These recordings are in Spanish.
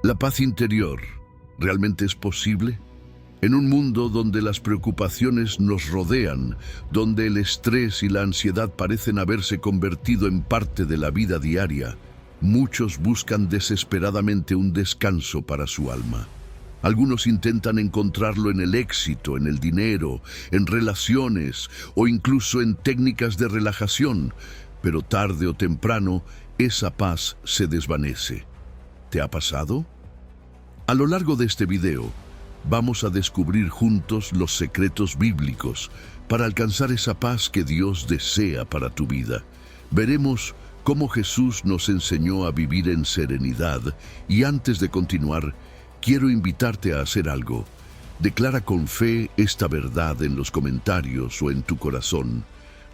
La paz interior, ¿realmente es posible? En un mundo donde las preocupaciones nos rodean, donde el estrés y la ansiedad parecen haberse convertido en parte de la vida diaria, muchos buscan desesperadamente un descanso para su alma. Algunos intentan encontrarlo en el éxito, en el dinero, en relaciones o incluso en técnicas de relajación, pero tarde o temprano esa paz se desvanece. ¿Te ha pasado? A lo largo de este video, vamos a descubrir juntos los secretos bíblicos para alcanzar esa paz que Dios desea para tu vida. Veremos cómo Jesús nos enseñó a vivir en serenidad y antes de continuar, quiero invitarte a hacer algo. Declara con fe esta verdad en los comentarios o en tu corazón.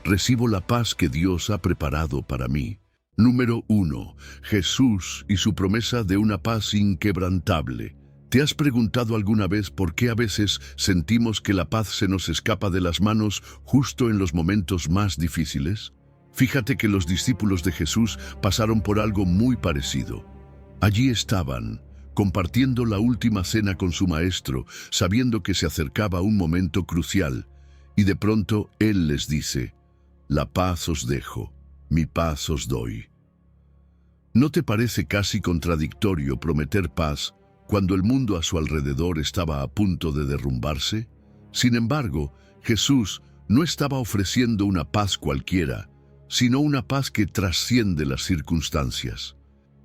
Recibo la paz que Dios ha preparado para mí. Número 1. Jesús y su promesa de una paz inquebrantable. ¿Te has preguntado alguna vez por qué a veces sentimos que la paz se nos escapa de las manos justo en los momentos más difíciles? Fíjate que los discípulos de Jesús pasaron por algo muy parecido. Allí estaban, compartiendo la última cena con su maestro, sabiendo que se acercaba un momento crucial, y de pronto Él les dice: «La paz os dejo, mi paz os doy». ¿No te parece casi contradictorio prometer paz cuando el mundo a su alrededor estaba a punto de derrumbarse? Sin embargo, Jesús no estaba ofreciendo una paz cualquiera, sino una paz que trasciende las circunstancias.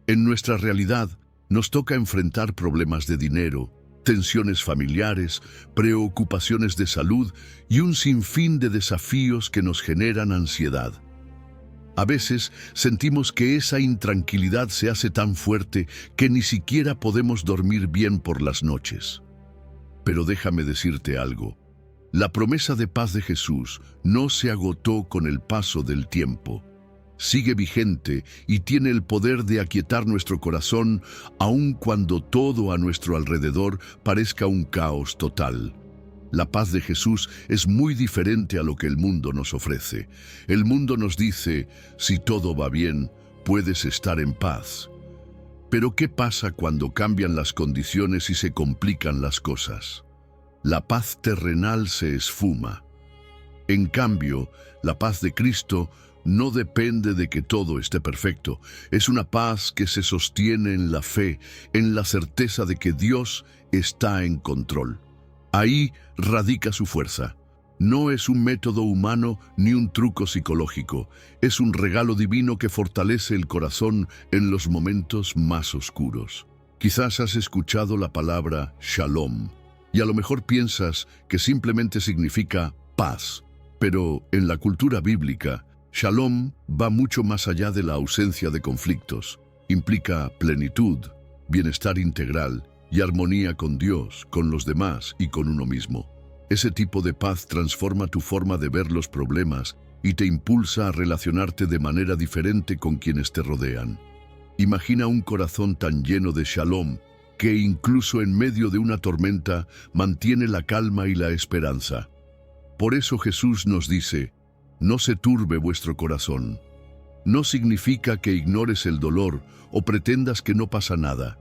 En nuestra realidad, nos toca enfrentar problemas de dinero, tensiones familiares, preocupaciones de salud y un sinfín de desafíos que nos generan ansiedad. A veces sentimos que esa intranquilidad se hace tan fuerte que ni siquiera podemos dormir bien por las noches. Pero déjame decirte algo. La promesa de paz de Jesús no se agotó con el paso del tiempo. Sigue vigente y tiene el poder de aquietar nuestro corazón aun cuando todo a nuestro alrededor parezca un caos total. La paz de Jesús es muy diferente a lo que el mundo nos ofrece. El mundo nos dice: si todo va bien, puedes estar en paz. Pero ¿qué pasa cuando cambian las condiciones y se complican las cosas? La paz terrenal se esfuma. En cambio, la paz de Cristo no depende de que todo esté perfecto. Es una paz que se sostiene en la fe, en la certeza de que Dios está en control. Ahí radica su fuerza. No es un método humano ni un truco psicológico. Es un regalo divino que fortalece el corazón en los momentos más oscuros. Quizás has escuchado la palabra Shalom, y a lo mejor piensas que simplemente significa paz. Pero en la cultura bíblica, Shalom va mucho más allá de la ausencia de conflictos. Implica plenitud, bienestar integral y armonía con Dios, con los demás y con uno mismo. Ese tipo de paz transforma tu forma de ver los problemas y te impulsa a relacionarte de manera diferente con quienes te rodean. Imagina un corazón tan lleno de Shalom que incluso en medio de una tormenta mantiene la calma y la esperanza. Por eso Jesús nos dice: no se turbe vuestro corazón. No significa que ignores el dolor o pretendas que no pasa nada.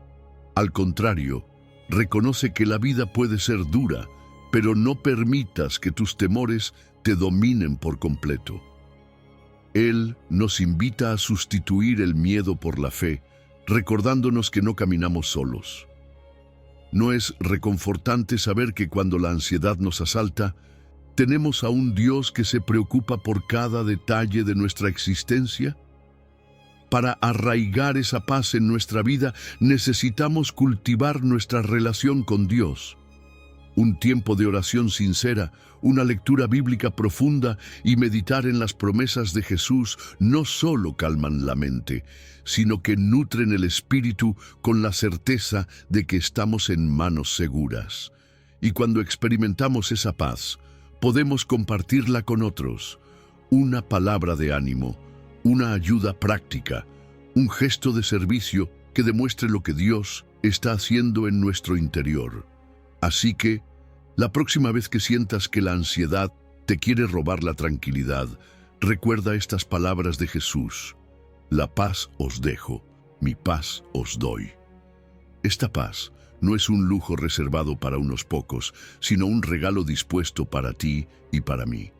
Al contrario, reconoce que la vida puede ser dura, pero no permitas que tus temores te dominen por completo. Él nos invita a sustituir el miedo por la fe, recordándonos que no caminamos solos. ¿No es reconfortante saber que cuando la ansiedad nos asalta, tenemos a un Dios que se preocupa por cada detalle de nuestra existencia? Para arraigar esa paz en nuestra vida, necesitamos cultivar nuestra relación con Dios. Un tiempo de oración sincera, una lectura bíblica profunda y meditar en las promesas de Jesús no solo calman la mente, sino que nutren el espíritu con la certeza de que estamos en manos seguras. Y cuando experimentamos esa paz, podemos compartirla con otros. Una palabra de ánimo, una ayuda práctica, un gesto de servicio que demuestre lo que Dios está haciendo en nuestro interior. Así que, la próxima vez que sientas que la ansiedad te quiere robar la tranquilidad, recuerda estas palabras de Jesús: la paz os dejo, mi paz os doy. Esta paz no es un lujo reservado para unos pocos, sino un regalo dispuesto para ti y para mí.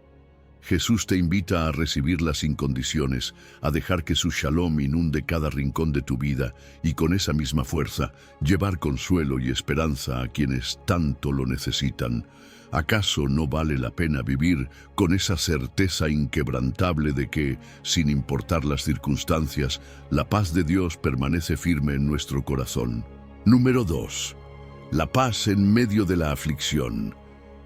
Jesús te invita a recibirla sin condiciones, a dejar que su shalom inunde cada rincón de tu vida y con esa misma fuerza llevar consuelo y esperanza a quienes tanto lo necesitan. ¿Acaso no vale la pena vivir con esa certeza inquebrantable de que, sin importar las circunstancias, la paz de Dios permanece firme en nuestro corazón? Número 2. La paz en medio de la aflicción.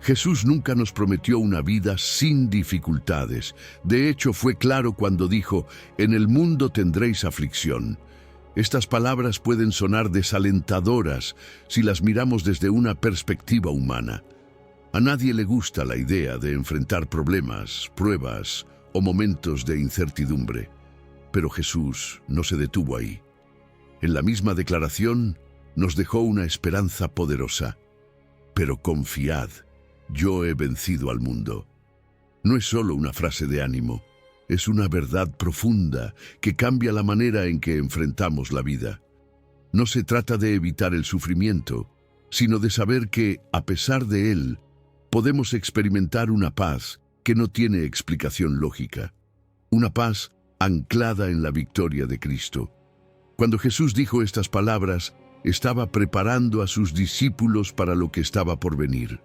Jesús nunca nos prometió una vida sin dificultades. De hecho, fue claro cuando dijo, «En el mundo tendréis aflicción». Estas palabras pueden sonar desalentadoras si las miramos desde una perspectiva humana. A nadie le gusta la idea de enfrentar problemas, pruebas o momentos de incertidumbre. Pero Jesús no se detuvo ahí. En la misma declaración nos dejó una esperanza poderosa. Pero confiad, yo he vencido al mundo. No es solo una frase de ánimo, es una verdad profunda que cambia la manera en que enfrentamos la vida. No se trata de evitar el sufrimiento, sino de saber que, a pesar de él, podemos experimentar una paz que no tiene explicación lógica. Una paz anclada en la victoria de Cristo. Cuando Jesús dijo estas palabras, estaba preparando a sus discípulos para lo que estaba por venir.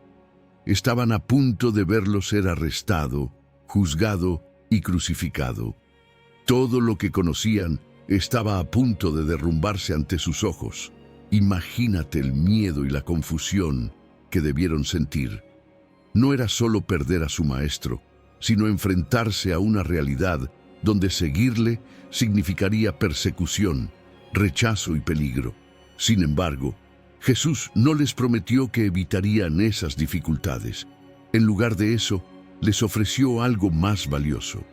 Estaban a punto de verlo ser arrestado, juzgado y crucificado. Todo lo que conocían estaba a punto de derrumbarse ante sus ojos. Imagínate el miedo y la confusión que debieron sentir. No era solo perder a su maestro, sino enfrentarse a una realidad donde seguirle significaría persecución, rechazo y peligro. Sin embargo, Jesús no les prometió que evitarían esas dificultades. En lugar de eso, les ofreció algo más valioso: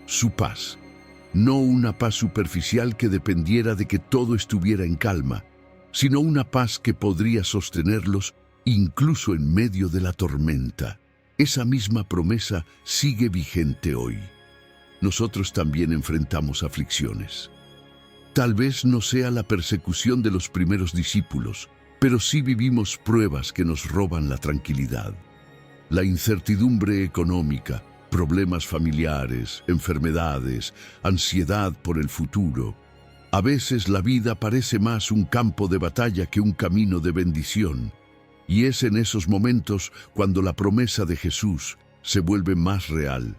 su paz. No una paz superficial que dependiera de que todo estuviera en calma, sino una paz que podría sostenerlos incluso en medio de la tormenta. Esa misma promesa sigue vigente hoy. Nosotros también enfrentamos aflicciones. Tal vez no sea la persecución de los primeros discípulos, pero sí vivimos pruebas que nos roban la tranquilidad. La incertidumbre económica, problemas familiares, enfermedades, ansiedad por el futuro. A veces la vida parece más un campo de batalla que un camino de bendición. Y es en esos momentos cuando la promesa de Jesús se vuelve más real.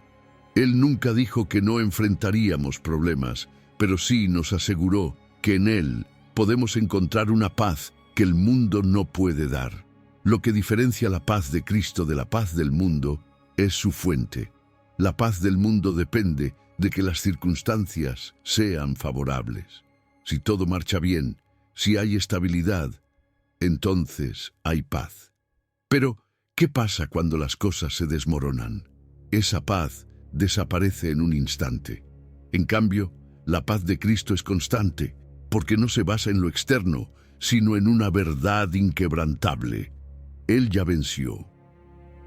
Él nunca dijo que no enfrentaríamos problemas, pero sí nos aseguró que en Él podemos encontrar una paz que el mundo no puede dar. Lo que diferencia la paz de Cristo de la paz del mundo es su fuente. La paz del mundo depende de que las circunstancias sean favorables. Si todo marcha bien, si hay estabilidad, entonces hay paz. Pero, ¿qué pasa cuando las cosas se desmoronan? Esa paz desaparece en un instante. En cambio, la paz de Cristo es constante, porque no se basa en lo externo, sino en una verdad inquebrantable. Él ya venció.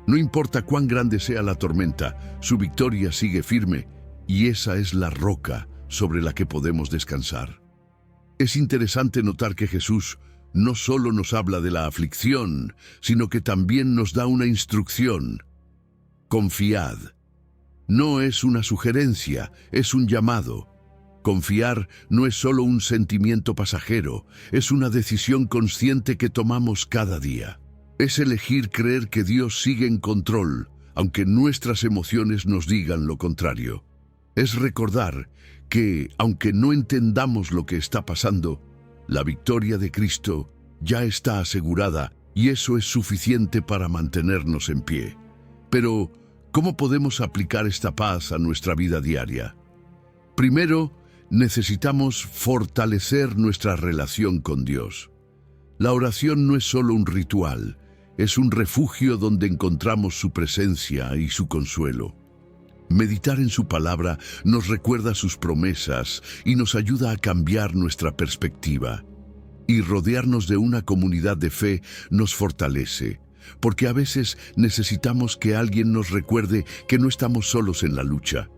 No importa cuán grande sea la tormenta, su victoria sigue firme, y esa es la roca sobre la que podemos descansar. Es interesante notar que Jesús no solo nos habla de la aflicción, sino que también nos da una instrucción. Confiad. No es una sugerencia, es un llamado. Confiar no es solo un sentimiento pasajero, es una decisión consciente que tomamos cada día. Es elegir creer que Dios sigue en control, aunque nuestras emociones nos digan lo contrario. Es recordar que, aunque no entendamos lo que está pasando, la victoria de Cristo ya está asegurada y eso es suficiente para mantenernos en pie. Pero, ¿cómo podemos aplicar esta paz a nuestra vida diaria? Primero, necesitamos fortalecer nuestra relación con Dios. La oración no es solo un ritual, es un refugio donde encontramos su presencia y su consuelo. Meditar en su palabra nos recuerda sus promesas y nos ayuda a cambiar nuestra perspectiva. Y rodearnos de una comunidad de fe nos fortalece, porque a veces necesitamos que alguien nos recuerde que no estamos solos en la lucha.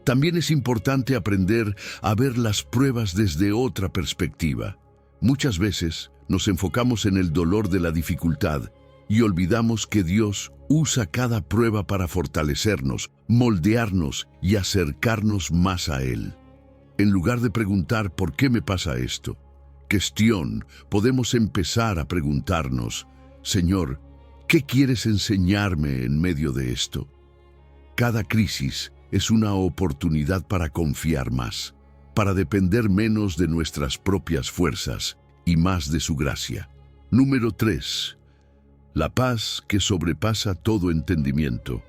También es importante aprender a ver las pruebas desde otra perspectiva. Muchas veces, Nos enfocamos en el dolor de la dificultad y olvidamos que Dios usa cada prueba para fortalecernos, moldearnos y acercarnos más a Él. En lugar de preguntar ¿por qué me pasa esto?, podemos empezar a preguntarnos: Señor, ¿qué quieres enseñarme en medio de esto? Cada crisis es una oportunidad para confiar más, para depender menos de nuestras propias fuerzas y más de su gracia. Número 3. La paz que sobrepasa todo entendimiento.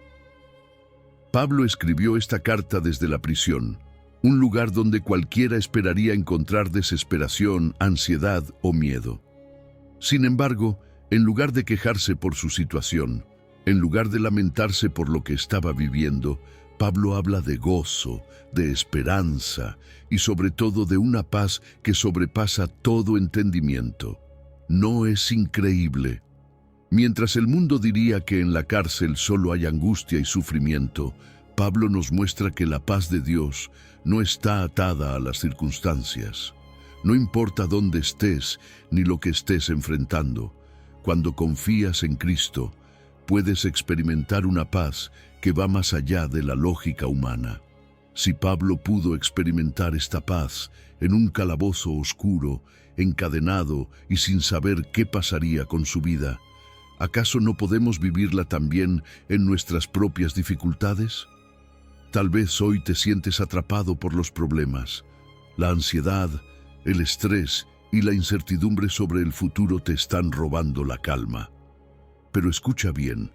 Pablo escribió esta carta desde la prisión, un lugar donde cualquiera esperaría encontrar desesperación, ansiedad o miedo. Sin embargo, en lugar de quejarse por su situación, en lugar de lamentarse por lo que estaba viviendo, Pablo habla de gozo, de esperanza y sobre todo de una paz que sobrepasa todo entendimiento. ¿No es increíble? Mientras el mundo diría que en la cárcel solo hay angustia y sufrimiento, Pablo nos muestra que la paz de Dios no está atada a las circunstancias. No importa dónde estés ni lo que estés enfrentando, cuando confías en Cristo, puedes experimentar una paz que va más allá de la lógica humana. Si Pablo pudo experimentar esta paz en un calabozo oscuro, encadenado y sin saber qué pasaría con su vida, ¿acaso no podemos vivirla también en nuestras propias dificultades? Tal vez hoy te sientes atrapado por los problemas. La ansiedad, el estrés y la incertidumbre sobre el futuro te están robando la calma. Pero escucha bien,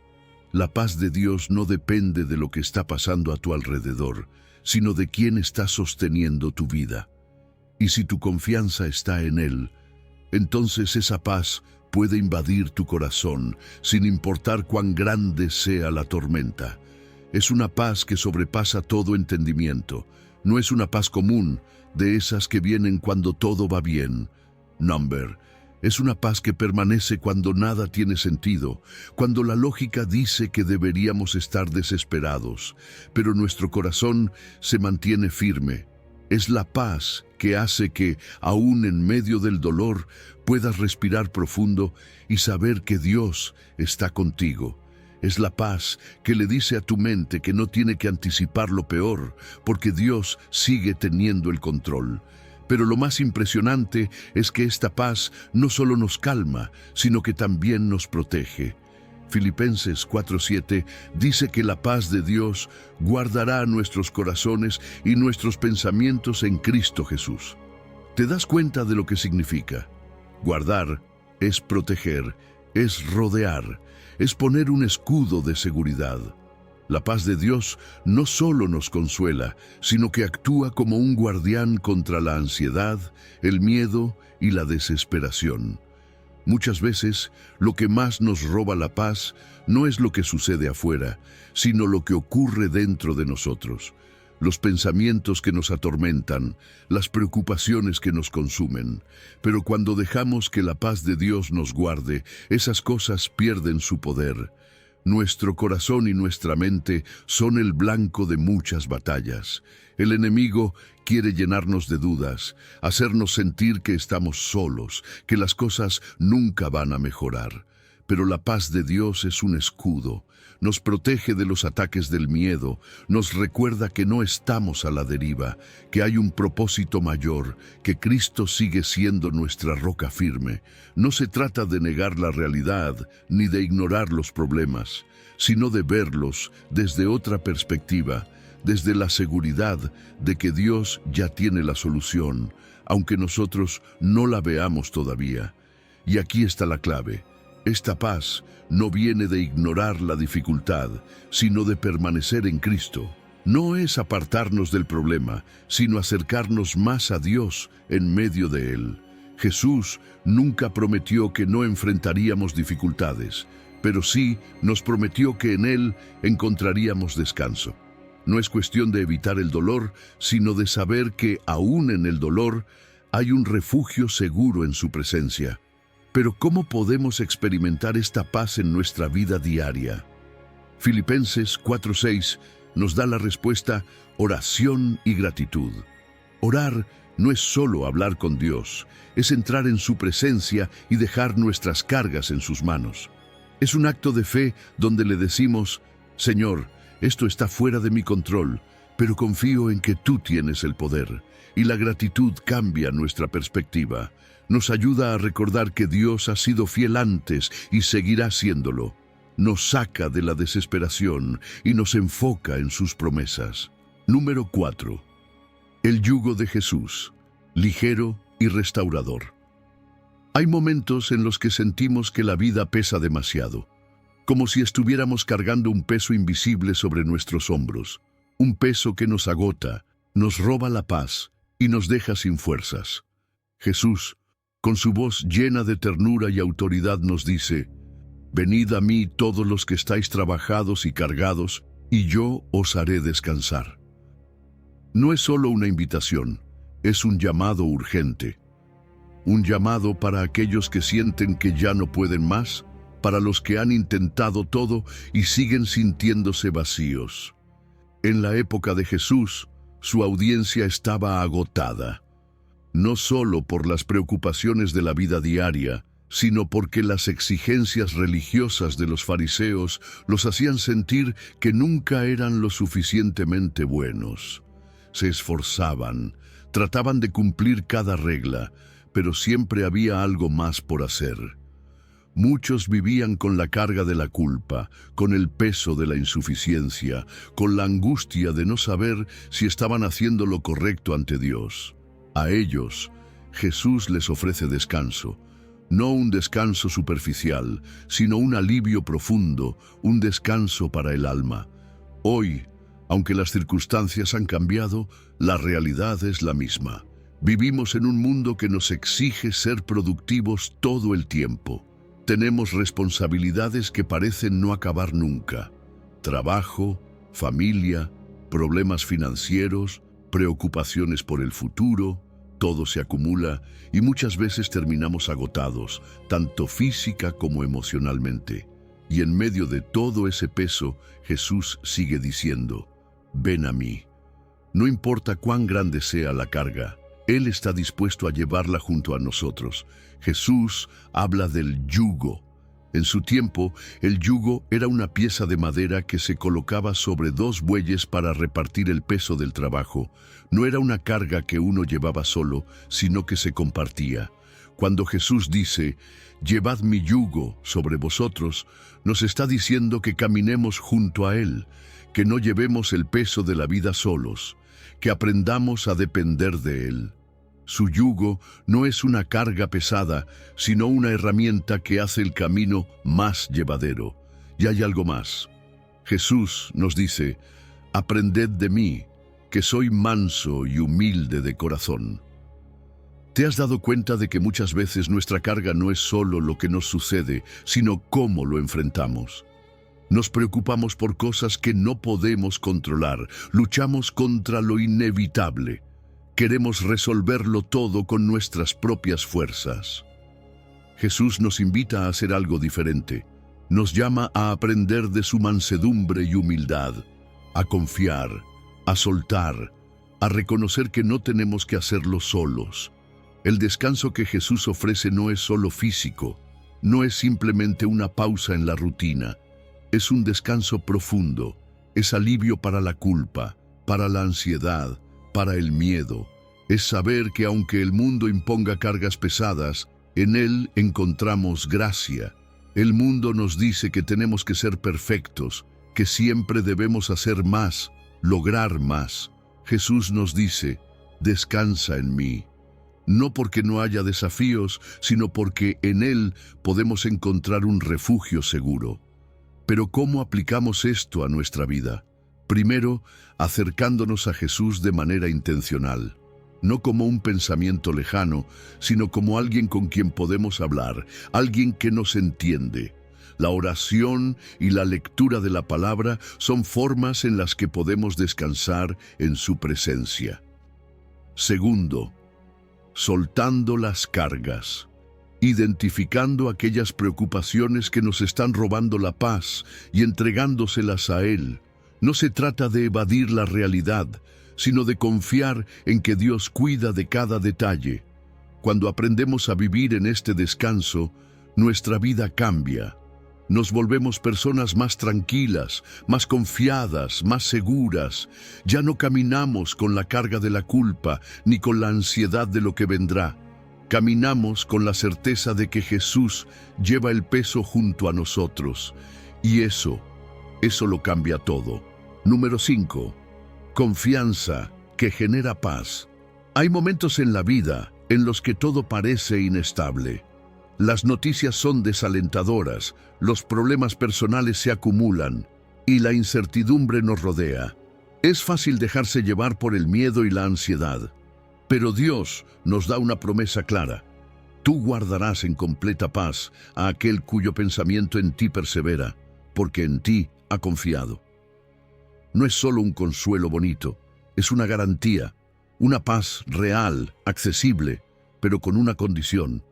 la paz de Dios no depende de lo que está pasando a tu alrededor, sino de quién está sosteniendo tu vida. Y si tu confianza está en Él, entonces esa paz puede invadir tu corazón, sin importar cuán grande sea la tormenta. Es una paz que sobrepasa todo entendimiento. No es una paz común, de esas que vienen cuando todo va bien. Es una paz que permanece cuando nada tiene sentido, cuando la lógica dice que deberíamos estar desesperados, pero nuestro corazón se mantiene firme. Es la paz que hace que, aún en medio del dolor, puedas respirar profundo y saber que Dios está contigo. Es la paz que le dice a tu mente que no tiene que anticipar lo peor, porque Dios sigue teniendo el control. Pero lo más impresionante es que esta paz no solo nos calma, sino que también nos protege. Filipenses 4:7 dice que la paz de Dios guardará nuestros corazones y nuestros pensamientos en Cristo Jesús. ¿Te das cuenta de lo que significa? Guardar es proteger, es rodear, es poner un escudo de seguridad. La paz de Dios no solo nos consuela, sino que actúa como un guardián contra la ansiedad, el miedo y la desesperación. Muchas veces, lo que más nos roba la paz no es lo que sucede afuera, sino lo que ocurre dentro de nosotros. Los pensamientos que nos atormentan, las preocupaciones que nos consumen. Pero cuando dejamos que la paz de Dios nos guarde, esas cosas pierden su poder. Nuestro corazón y nuestra mente son el blanco de muchas batallas. El enemigo quiere llenarnos de dudas, hacernos sentir que estamos solos, que las cosas nunca van a mejorar. Pero la paz de Dios es un escudo. Nos protege de los ataques del miedo, nos recuerda que no estamos a la deriva, que hay un propósito mayor, que Cristo sigue siendo nuestra roca firme. No se trata de negar la realidad ni de ignorar los problemas, sino de verlos desde otra perspectiva, desde la seguridad de que Dios ya tiene la solución, aunque nosotros no la veamos todavía. Y aquí está la clave. Esta paz no viene de ignorar la dificultad, sino de permanecer en Cristo. No es apartarnos del problema, sino acercarnos más a Dios en medio de él. Jesús nunca prometió que no enfrentaríamos dificultades, pero sí nos prometió que en él encontraríamos descanso. No es cuestión de evitar el dolor, sino de saber que aún en el dolor hay un refugio seguro en su presencia. Pero ¿cómo podemos experimentar esta paz en nuestra vida diaria? Filipenses 4:6 nos da la respuesta: oración y gratitud. Orar no es solo hablar con Dios, es entrar en su presencia y dejar nuestras cargas en sus manos. Es un acto de fe donde le decimos: Señor, esto está fuera de mi control, pero confío en que tú tienes el poder. Y la gratitud cambia nuestra perspectiva. Nos ayuda a recordar que Dios ha sido fiel antes y seguirá siéndolo. Nos saca de la desesperación y nos enfoca en sus promesas. Número 4. El yugo de Jesús, ligero y restaurador. Hay momentos en los que sentimos que la vida pesa demasiado, como si estuviéramos cargando un peso invisible sobre nuestros hombros, un peso que nos agota, nos roba la paz y nos deja sin fuerzas. Jesús, con su voz llena de ternura y autoridad, nos dice: Venid a mí todos los que estáis trabajados y cargados, y yo os haré descansar. No es solo una invitación, es un llamado urgente. Un llamado para aquellos que sienten que ya no pueden más, para los que han intentado todo y siguen sintiéndose vacíos. En la época de Jesús, su audiencia estaba agotada, no solo por las preocupaciones de la vida diaria, sino porque las exigencias religiosas de los fariseos los hacían sentir que nunca eran lo suficientemente buenos. Se esforzaban, trataban de cumplir cada regla, pero siempre había algo más por hacer. Muchos vivían con la carga de la culpa, con el peso de la insuficiencia, con la angustia de no saber si estaban haciendo lo correcto ante Dios. A ellos, Jesús les ofrece descanso. No un descanso superficial, sino un alivio profundo, un descanso para el alma. Hoy, aunque las circunstancias han cambiado, la realidad es la misma. Vivimos en un mundo que nos exige ser productivos todo el tiempo. Tenemos responsabilidades que parecen no acabar nunca. Trabajo, familia, problemas financieros, preocupaciones por el futuro. Todo se acumula y muchas veces terminamos agotados, tanto física como emocionalmente. Y en medio de todo ese peso, Jesús sigue diciendo: Ven a mí. No importa cuán grande sea la carga, Él está dispuesto a llevarla junto a nosotros. Jesús habla del yugo. En su tiempo, el yugo era una pieza de madera que se colocaba sobre dos bueyes para repartir el peso del trabajo. No era una carga que uno llevaba solo, sino que se compartía. Cuando Jesús dice: Llevad mi yugo sobre vosotros, nos está diciendo que caminemos junto a Él, que no llevemos el peso de la vida solos, que aprendamos a depender de Él. Su yugo no es una carga pesada, sino una herramienta que hace el camino más llevadero. Y hay algo más. Jesús nos dice: Aprended de mí, que soy manso y humilde de corazón. ¿Te has dado cuenta de que muchas veces nuestra carga no es solo lo que nos sucede, sino cómo lo enfrentamos? Nos preocupamos por cosas que no podemos controlar, luchamos contra lo inevitable. Queremos resolverlo todo con nuestras propias fuerzas. Jesús nos invita a hacer algo diferente. Nos llama a aprender de su mansedumbre y humildad, a confiar, a soltar, a reconocer que no tenemos que hacerlo solos. El descanso que Jesús ofrece no es solo físico, no es simplemente una pausa en la rutina. Es un descanso profundo, es alivio para la culpa, para la ansiedad, para el miedo. Es saber que aunque el mundo imponga cargas pesadas, en Él encontramos gracia. El mundo nos dice que tenemos que ser perfectos, que siempre debemos hacer más, lograr más. Jesús nos dice: descansa en mí. No porque no haya desafíos, sino porque en Él podemos encontrar un refugio seguro. Pero ¿cómo aplicamos esto a nuestra vida? Primero, acercándonos a Jesús de manera intencional. No como un pensamiento lejano, sino como alguien con quien podemos hablar, alguien que nos entiende. La oración y la lectura de la palabra son formas en las que podemos descansar en su presencia. Segundo, soltando las cargas, identificando aquellas preocupaciones que nos están robando la paz y entregándoselas a Él. No se trata de evadir la realidad, sino de confiar en que Dios cuida de cada detalle. Cuando aprendemos a vivir en este descanso, nuestra vida cambia. Nos volvemos personas más tranquilas, más confiadas, más seguras. Ya no caminamos con la carga de la culpa ni con la ansiedad de lo que vendrá. Caminamos con la certeza de que Jesús lleva el peso junto a nosotros. Y eso lo cambia todo. Número 5. Confianza que genera paz. Hay momentos en la vida en los que todo parece inestable. Las noticias son desalentadoras, los problemas personales se acumulan y la incertidumbre nos rodea. Es fácil dejarse llevar por el miedo y la ansiedad, pero Dios nos da una promesa clara. Tú guardarás en completa paz a aquel cuyo pensamiento en ti persevera, porque en ti ha confiado. No es solo un consuelo bonito, es una garantía, una paz real, accesible, pero con una condición.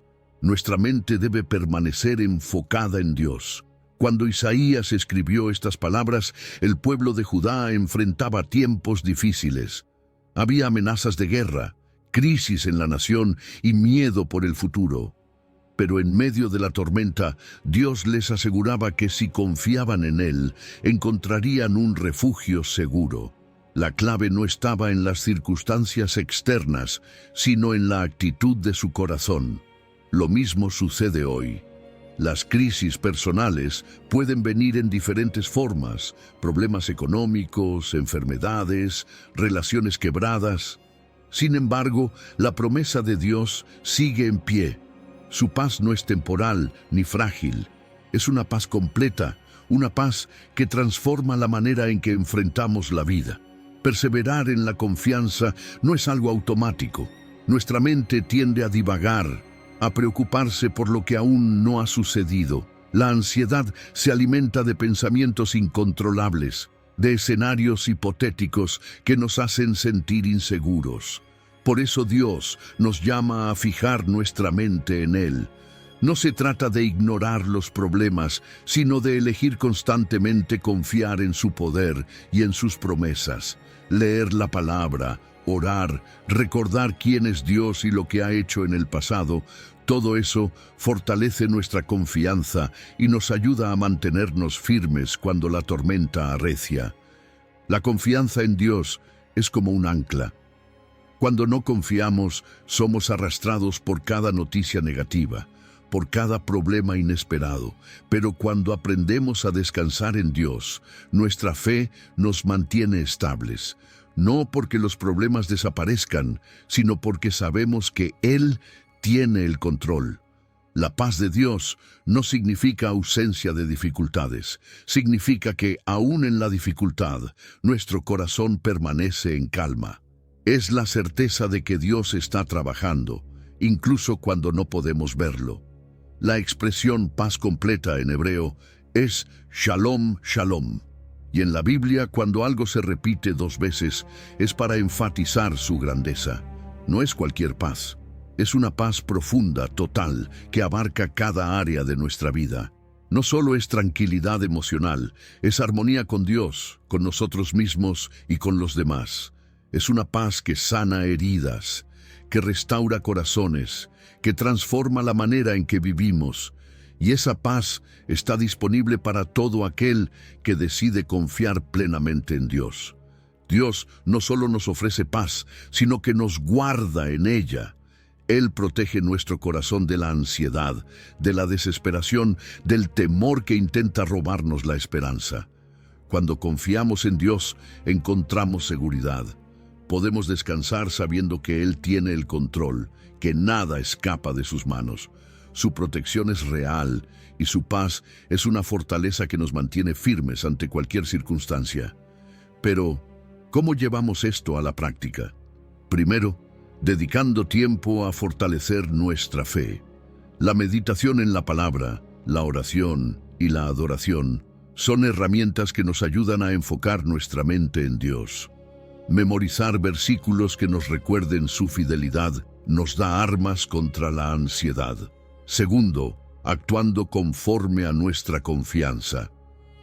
Nuestra mente debe permanecer enfocada en Dios. Cuando Isaías escribió estas palabras, el pueblo de Judá enfrentaba tiempos difíciles. Había amenazas de guerra, crisis en la nación y miedo por el futuro. Pero en medio de la tormenta, Dios les aseguraba que si confiaban en Él, encontrarían un refugio seguro. La clave no estaba en las circunstancias externas, sino en la actitud de su corazón. Lo mismo sucede hoy. Las crisis personales pueden venir en diferentes formas: problemas económicos, enfermedades, relaciones quebradas. Sin embargo, la promesa de Dios sigue en pie. Su paz no es temporal ni frágil. Es una paz completa, una paz que transforma la manera en que enfrentamos la vida. Perseverar en la confianza no es algo automático. Nuestra mente tiende a divagar, a preocuparse por lo que aún no ha sucedido. La ansiedad se alimenta de pensamientos incontrolables, de escenarios hipotéticos que nos hacen sentir inseguros. Por eso Dios nos llama a fijar nuestra mente en Él. No se trata de ignorar los problemas, sino de elegir constantemente confiar en su poder y en sus promesas. Leer la palabra, orar, recordar quién es Dios y lo que ha hecho en el pasado, todo eso fortalece nuestra confianza y nos ayuda a mantenernos firmes cuando la tormenta arrecia. La confianza en Dios es como un ancla. Cuando no confiamos, somos arrastrados por cada noticia negativa, por cada problema inesperado. Pero cuando aprendemos a descansar en Dios, nuestra fe nos mantiene estables. No porque los problemas desaparezcan, sino porque sabemos que Él tiene el control. La paz de Dios no significa ausencia de dificultades. Significa que, aún en la dificultad, nuestro corazón permanece en calma. Es la certeza de que Dios está trabajando, incluso cuando no podemos verlo. La expresión paz completa en hebreo es Shalom, Shalom. Y en la Biblia, cuando algo se repite 2 veces, es para enfatizar su grandeza. No es cualquier paz. Es una paz profunda, total, que abarca cada área de nuestra vida. No solo es tranquilidad emocional, es armonía con Dios, con nosotros mismos y con los demás. Es una paz que sana heridas, que restaura corazones, que transforma la manera en que vivimos. Y esa paz está disponible para todo aquel que decide confiar plenamente en Dios. Dios no solo nos ofrece paz, sino que nos guarda en ella. Él protege nuestro corazón de la ansiedad, de la desesperación, del temor que intenta robarnos la esperanza. Cuando confiamos en Dios, encontramos seguridad. Podemos descansar sabiendo que Él tiene el control, que nada escapa de sus manos. Su protección es real y su paz es una fortaleza que nos mantiene firmes ante cualquier circunstancia. Pero, ¿cómo llevamos esto a la práctica? Primero, dedicando tiempo a fortalecer nuestra fe. La meditación en la palabra, la oración y la adoración son herramientas que nos ayudan a enfocar nuestra mente en Dios. Memorizar versículos que nos recuerden su fidelidad nos da armas contra la ansiedad. Segundo, actuando conforme a nuestra confianza.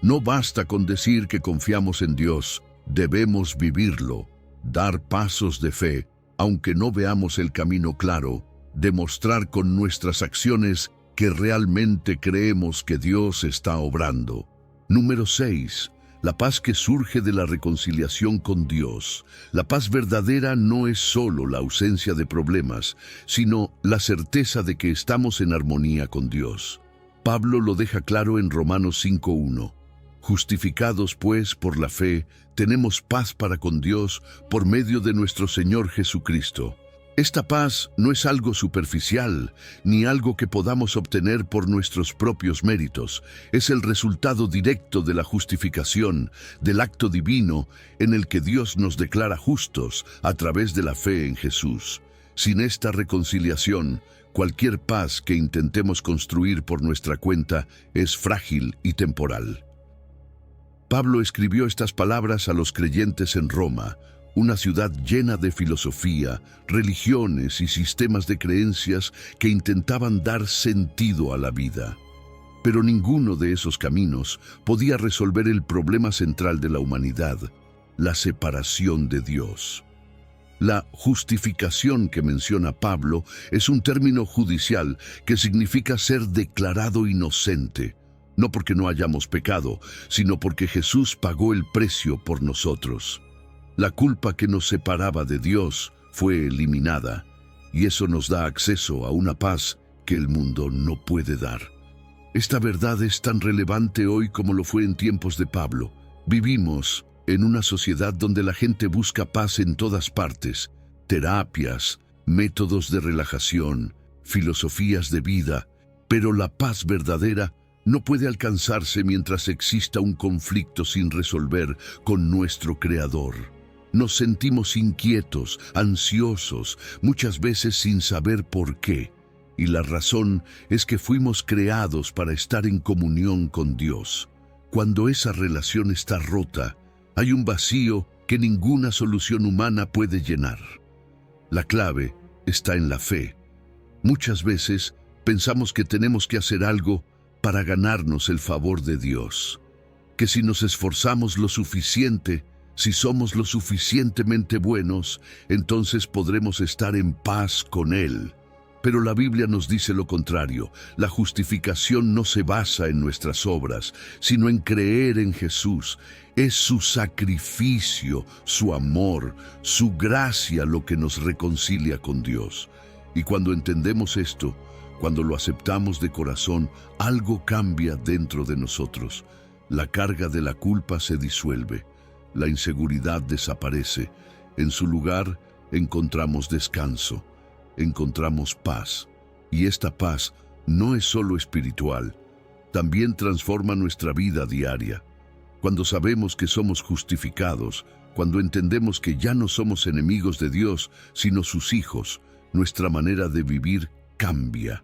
No basta con decir que confiamos en Dios, debemos vivirlo. dar pasos de fe, aunque no veamos el camino claro, demostrar con nuestras acciones que realmente creemos que Dios está obrando. Número 6. La paz que surge de la reconciliación con Dios. La paz verdadera no es solo la ausencia de problemas, sino la certeza de que estamos en armonía con Dios. Pablo lo deja claro en Romanos 5:1. Justificados, pues, por la fe, tenemos paz para con Dios por medio de nuestro Señor Jesucristo. Esta paz no es algo superficial, ni algo que podamos obtener por nuestros propios méritos. Es el resultado directo de la justificación, del acto divino en el que Dios nos declara justos a través de la fe en Jesús. Sin esta reconciliación, cualquier paz que intentemos construir por nuestra cuenta es frágil y temporal. Pablo escribió estas palabras a los creyentes en Roma, una ciudad llena de filosofía, religiones y sistemas de creencias que intentaban dar sentido a la vida. Pero ninguno de esos caminos podía resolver el problema central de la humanidad, la separación de Dios. La justificación que menciona Pablo es un término judicial que significa ser declarado inocente, no porque no hayamos pecado, sino porque Jesús pagó el precio por nosotros. La culpa que nos separaba de Dios fue eliminada, y eso nos da acceso a una paz que el mundo no puede dar. Esta verdad es tan relevante hoy como lo fue en tiempos de Pablo. Vivimos en una sociedad donde la gente busca paz en todas partes: terapias, métodos de relajación, filosofías de vida, pero la paz verdadera no puede alcanzarse mientras exista un conflicto sin resolver con nuestro Creador. Nos sentimos inquietos, ansiosos, muchas veces sin saber por qué. Y la razón es que fuimos creados para estar en comunión con Dios. Cuando esa relación está rota, hay un vacío que ninguna solución humana puede llenar. La clave está en la fe. Muchas veces pensamos que tenemos que hacer algo para ganarnos el favor de Dios, que si nos esforzamos lo suficiente, si somos lo suficientemente buenos, entonces podremos estar en paz con Él. Pero la Biblia nos dice lo contrario. La justificación no se basa en nuestras obras, sino en creer en Jesús. Es su sacrificio, su amor, su gracia lo que nos reconcilia con Dios. Y cuando entendemos esto, cuando lo aceptamos de corazón, algo cambia dentro de nosotros. La carga de la culpa se disuelve. La inseguridad desaparece. En su lugar encontramos descanso, encontramos paz. Y esta paz no es solo espiritual, también transforma nuestra vida diaria. Cuando sabemos que somos justificados, cuando entendemos que ya no somos enemigos de Dios, sino sus hijos, nuestra manera de vivir cambia.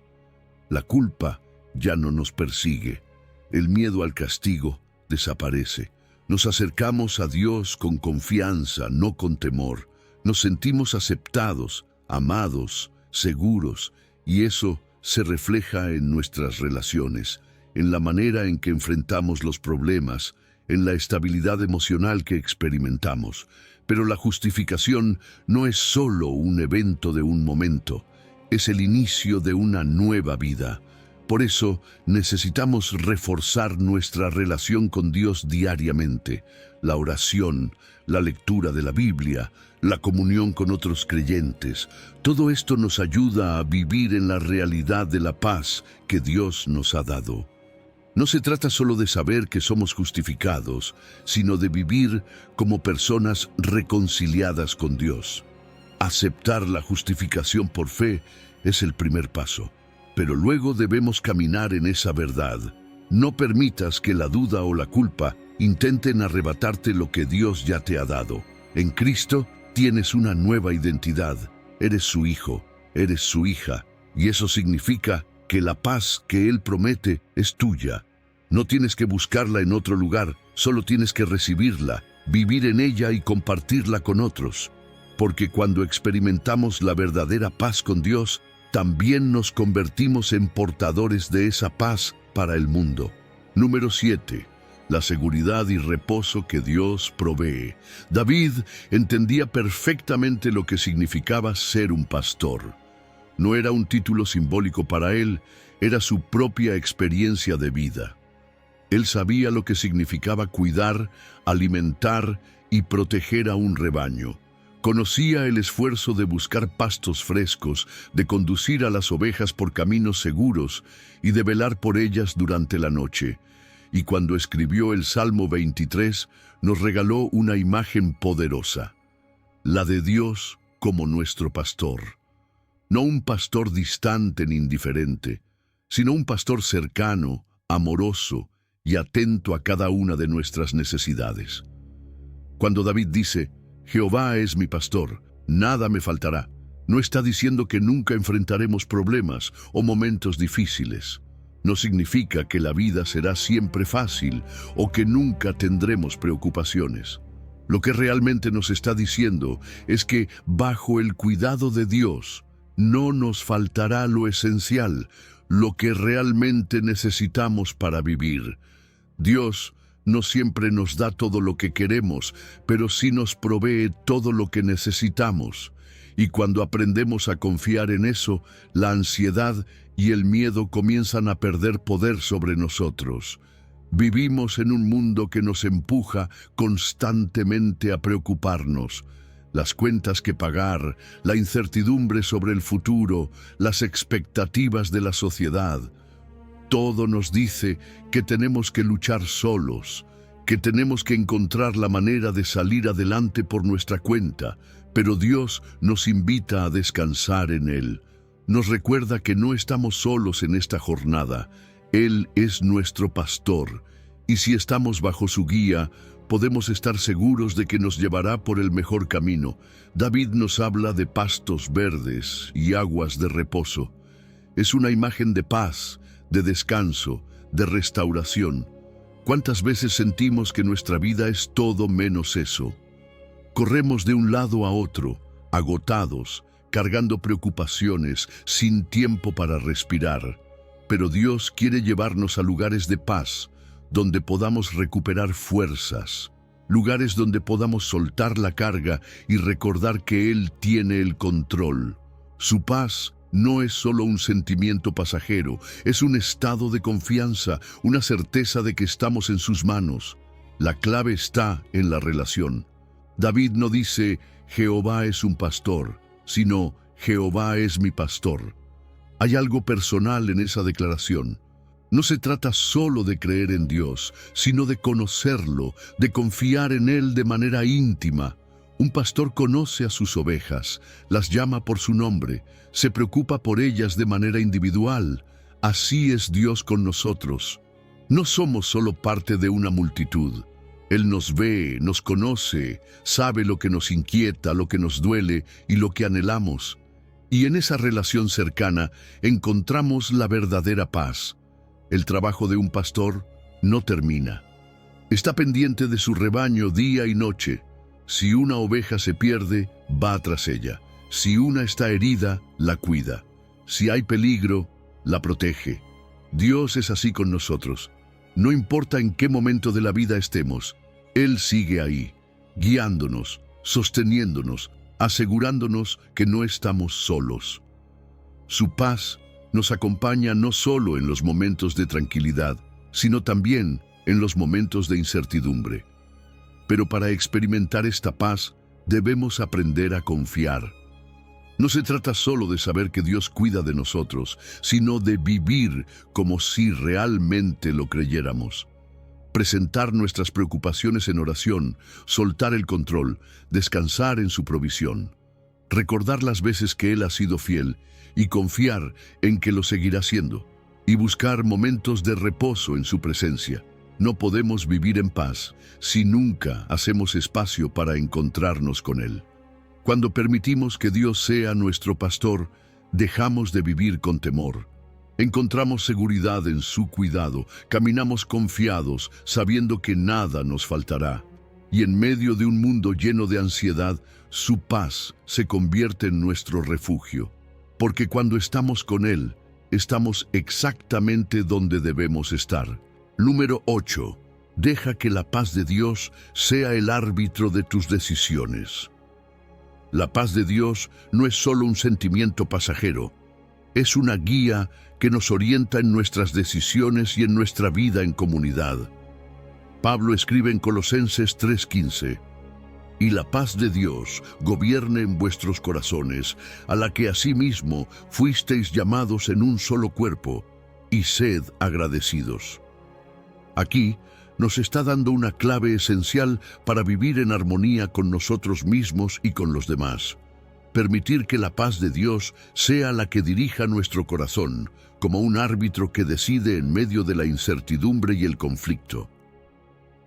La culpa ya no nos persigue. El miedo al castigo desaparece. Nos acercamos a Dios con confianza, no con temor. Nos sentimos aceptados, amados, seguros, y eso se refleja en nuestras relaciones, en la manera en que enfrentamos los problemas, en la estabilidad emocional que experimentamos. Pero la justificación no es solo un evento de un momento, es el inicio de una nueva vida. Por eso necesitamos reforzar nuestra relación con Dios diariamente. La oración, la lectura de la Biblia, la comunión con otros creyentes. Todo esto nos ayuda a vivir en la realidad de la paz que Dios nos ha dado. No se trata solo de saber que somos justificados, sino de vivir como personas reconciliadas con Dios. Aceptar la justificación por fe es el primer paso. Pero luego debemos caminar en esa verdad. No permitas que la duda o la culpa intenten arrebatarte lo que Dios ya te ha dado. En Cristo tienes una nueva identidad. Eres su hijo, eres su hija, y eso significa que la paz que Él promete es tuya. No tienes que buscarla en otro lugar, solo tienes que recibirla, vivir en ella y compartirla con otros. Porque cuando experimentamos la verdadera paz con Dios, también nos convertimos en portadores de esa paz para el mundo. Número 7. la seguridad y reposo que Dios provee. David entendía perfectamente lo que significaba ser un pastor. No era un título simbólico para él, era su propia experiencia de vida. Él sabía lo que significaba cuidar, alimentar y proteger a un rebaño. Conocía el esfuerzo de buscar pastos frescos, de conducir a las ovejas por caminos seguros y de velar por ellas durante la noche. Y cuando escribió el Salmo 23, nos regaló una imagen poderosa, la de Dios como nuestro pastor. No un pastor distante ni indiferente, sino un pastor cercano, amoroso y atento a cada una de nuestras necesidades. Cuando David dice, Jehová es mi pastor, nada me faltará, no está diciendo que nunca enfrentaremos problemas o momentos difíciles. No significa que la vida será siempre fácil o que nunca tendremos preocupaciones. Lo que realmente nos está diciendo es que bajo el cuidado de Dios no nos faltará lo esencial, lo que realmente necesitamos para vivir. Dios no siempre nos da todo lo que queremos, pero sí nos provee todo lo que necesitamos. Y cuando aprendemos a confiar en eso, la ansiedad y el miedo comienzan a perder poder sobre nosotros. Vivimos en un mundo que nos empuja constantemente a preocuparnos. Las cuentas que pagar, la incertidumbre sobre el futuro, las expectativas de la sociedad. Todo nos dice que tenemos que luchar solos, que tenemos que encontrar la manera de salir adelante por nuestra cuenta, pero Dios nos invita a descansar en Él. Nos recuerda que no estamos solos en esta jornada. Él es nuestro pastor, y si estamos bajo su guía, podemos estar seguros de que nos llevará por el mejor camino. David nos habla de pastos verdes y aguas de reposo. Es una imagen de paz, de descanso, de restauración. ¿Cuántas veces sentimos que nuestra vida es todo menos eso? Corremos de un lado a otro, agotados, cargando preocupaciones, sin tiempo para respirar. Pero Dios quiere llevarnos a lugares de paz, donde podamos recuperar fuerzas, lugares donde podamos soltar la carga y recordar que Él tiene el control. Su paz no es solo un sentimiento pasajero, es un estado de confianza, una certeza de que estamos en sus manos. La clave está en la relación. David no dice, Jehová es un pastor, sino, Jehová es mi pastor. Hay algo personal en esa declaración. No se trata solo de creer en Dios, sino de conocerlo, de confiar en Él de manera íntima. Un pastor conoce a sus ovejas, las llama por su nombre, se preocupa por ellas de manera individual. Así es Dios con nosotros. No somos solo parte de una multitud. Él nos ve, nos conoce, sabe lo que nos inquieta, lo que nos duele y lo que anhelamos. Y en esa relación cercana encontramos la verdadera paz. El trabajo de un pastor no termina. Está pendiente de su rebaño día y noche. Si una oveja se pierde, va tras ella. Si una está herida, la cuida. Si hay peligro, la protege. Dios es así con nosotros. No importa en qué momento de la vida estemos, Él sigue ahí, guiándonos, sosteniéndonos, asegurándonos que no estamos solos. Su paz nos acompaña no solo en los momentos de tranquilidad, sino también en los momentos de incertidumbre. Pero para experimentar esta paz, debemos aprender a confiar. No se trata solo de saber que Dios cuida de nosotros, sino de vivir como si realmente lo creyéramos. Presentar nuestras preocupaciones en oración, soltar el control, descansar en su provisión. Recordar las veces que Él ha sido fiel y confiar en que lo seguirá siendo. Y buscar momentos de reposo en su presencia. No podemos vivir en paz si nunca hacemos espacio para encontrarnos con Él. Cuando permitimos que Dios sea nuestro pastor, dejamos de vivir con temor. Encontramos seguridad en su cuidado, caminamos confiados, sabiendo que nada nos faltará. Y en medio de un mundo lleno de ansiedad, su paz se convierte en nuestro refugio. Porque cuando estamos con Él, estamos exactamente donde debemos estar. Número 8. Deja que la paz de Dios sea el árbitro de tus decisiones. La paz de Dios no es solo un sentimiento pasajero, es una guía que nos orienta en nuestras decisiones y en nuestra vida en comunidad. Pablo escribe en Colosenses 3:15, «Y la paz de Dios gobierne en vuestros corazones, a la que asimismo fuisteis llamados en un solo cuerpo, y sed agradecidos». Aquí nos está dando una clave esencial para vivir en armonía con nosotros mismos y con los demás. Permitir que la paz de Dios sea la que dirija nuestro corazón, como un árbitro que decide en medio de la incertidumbre y el conflicto.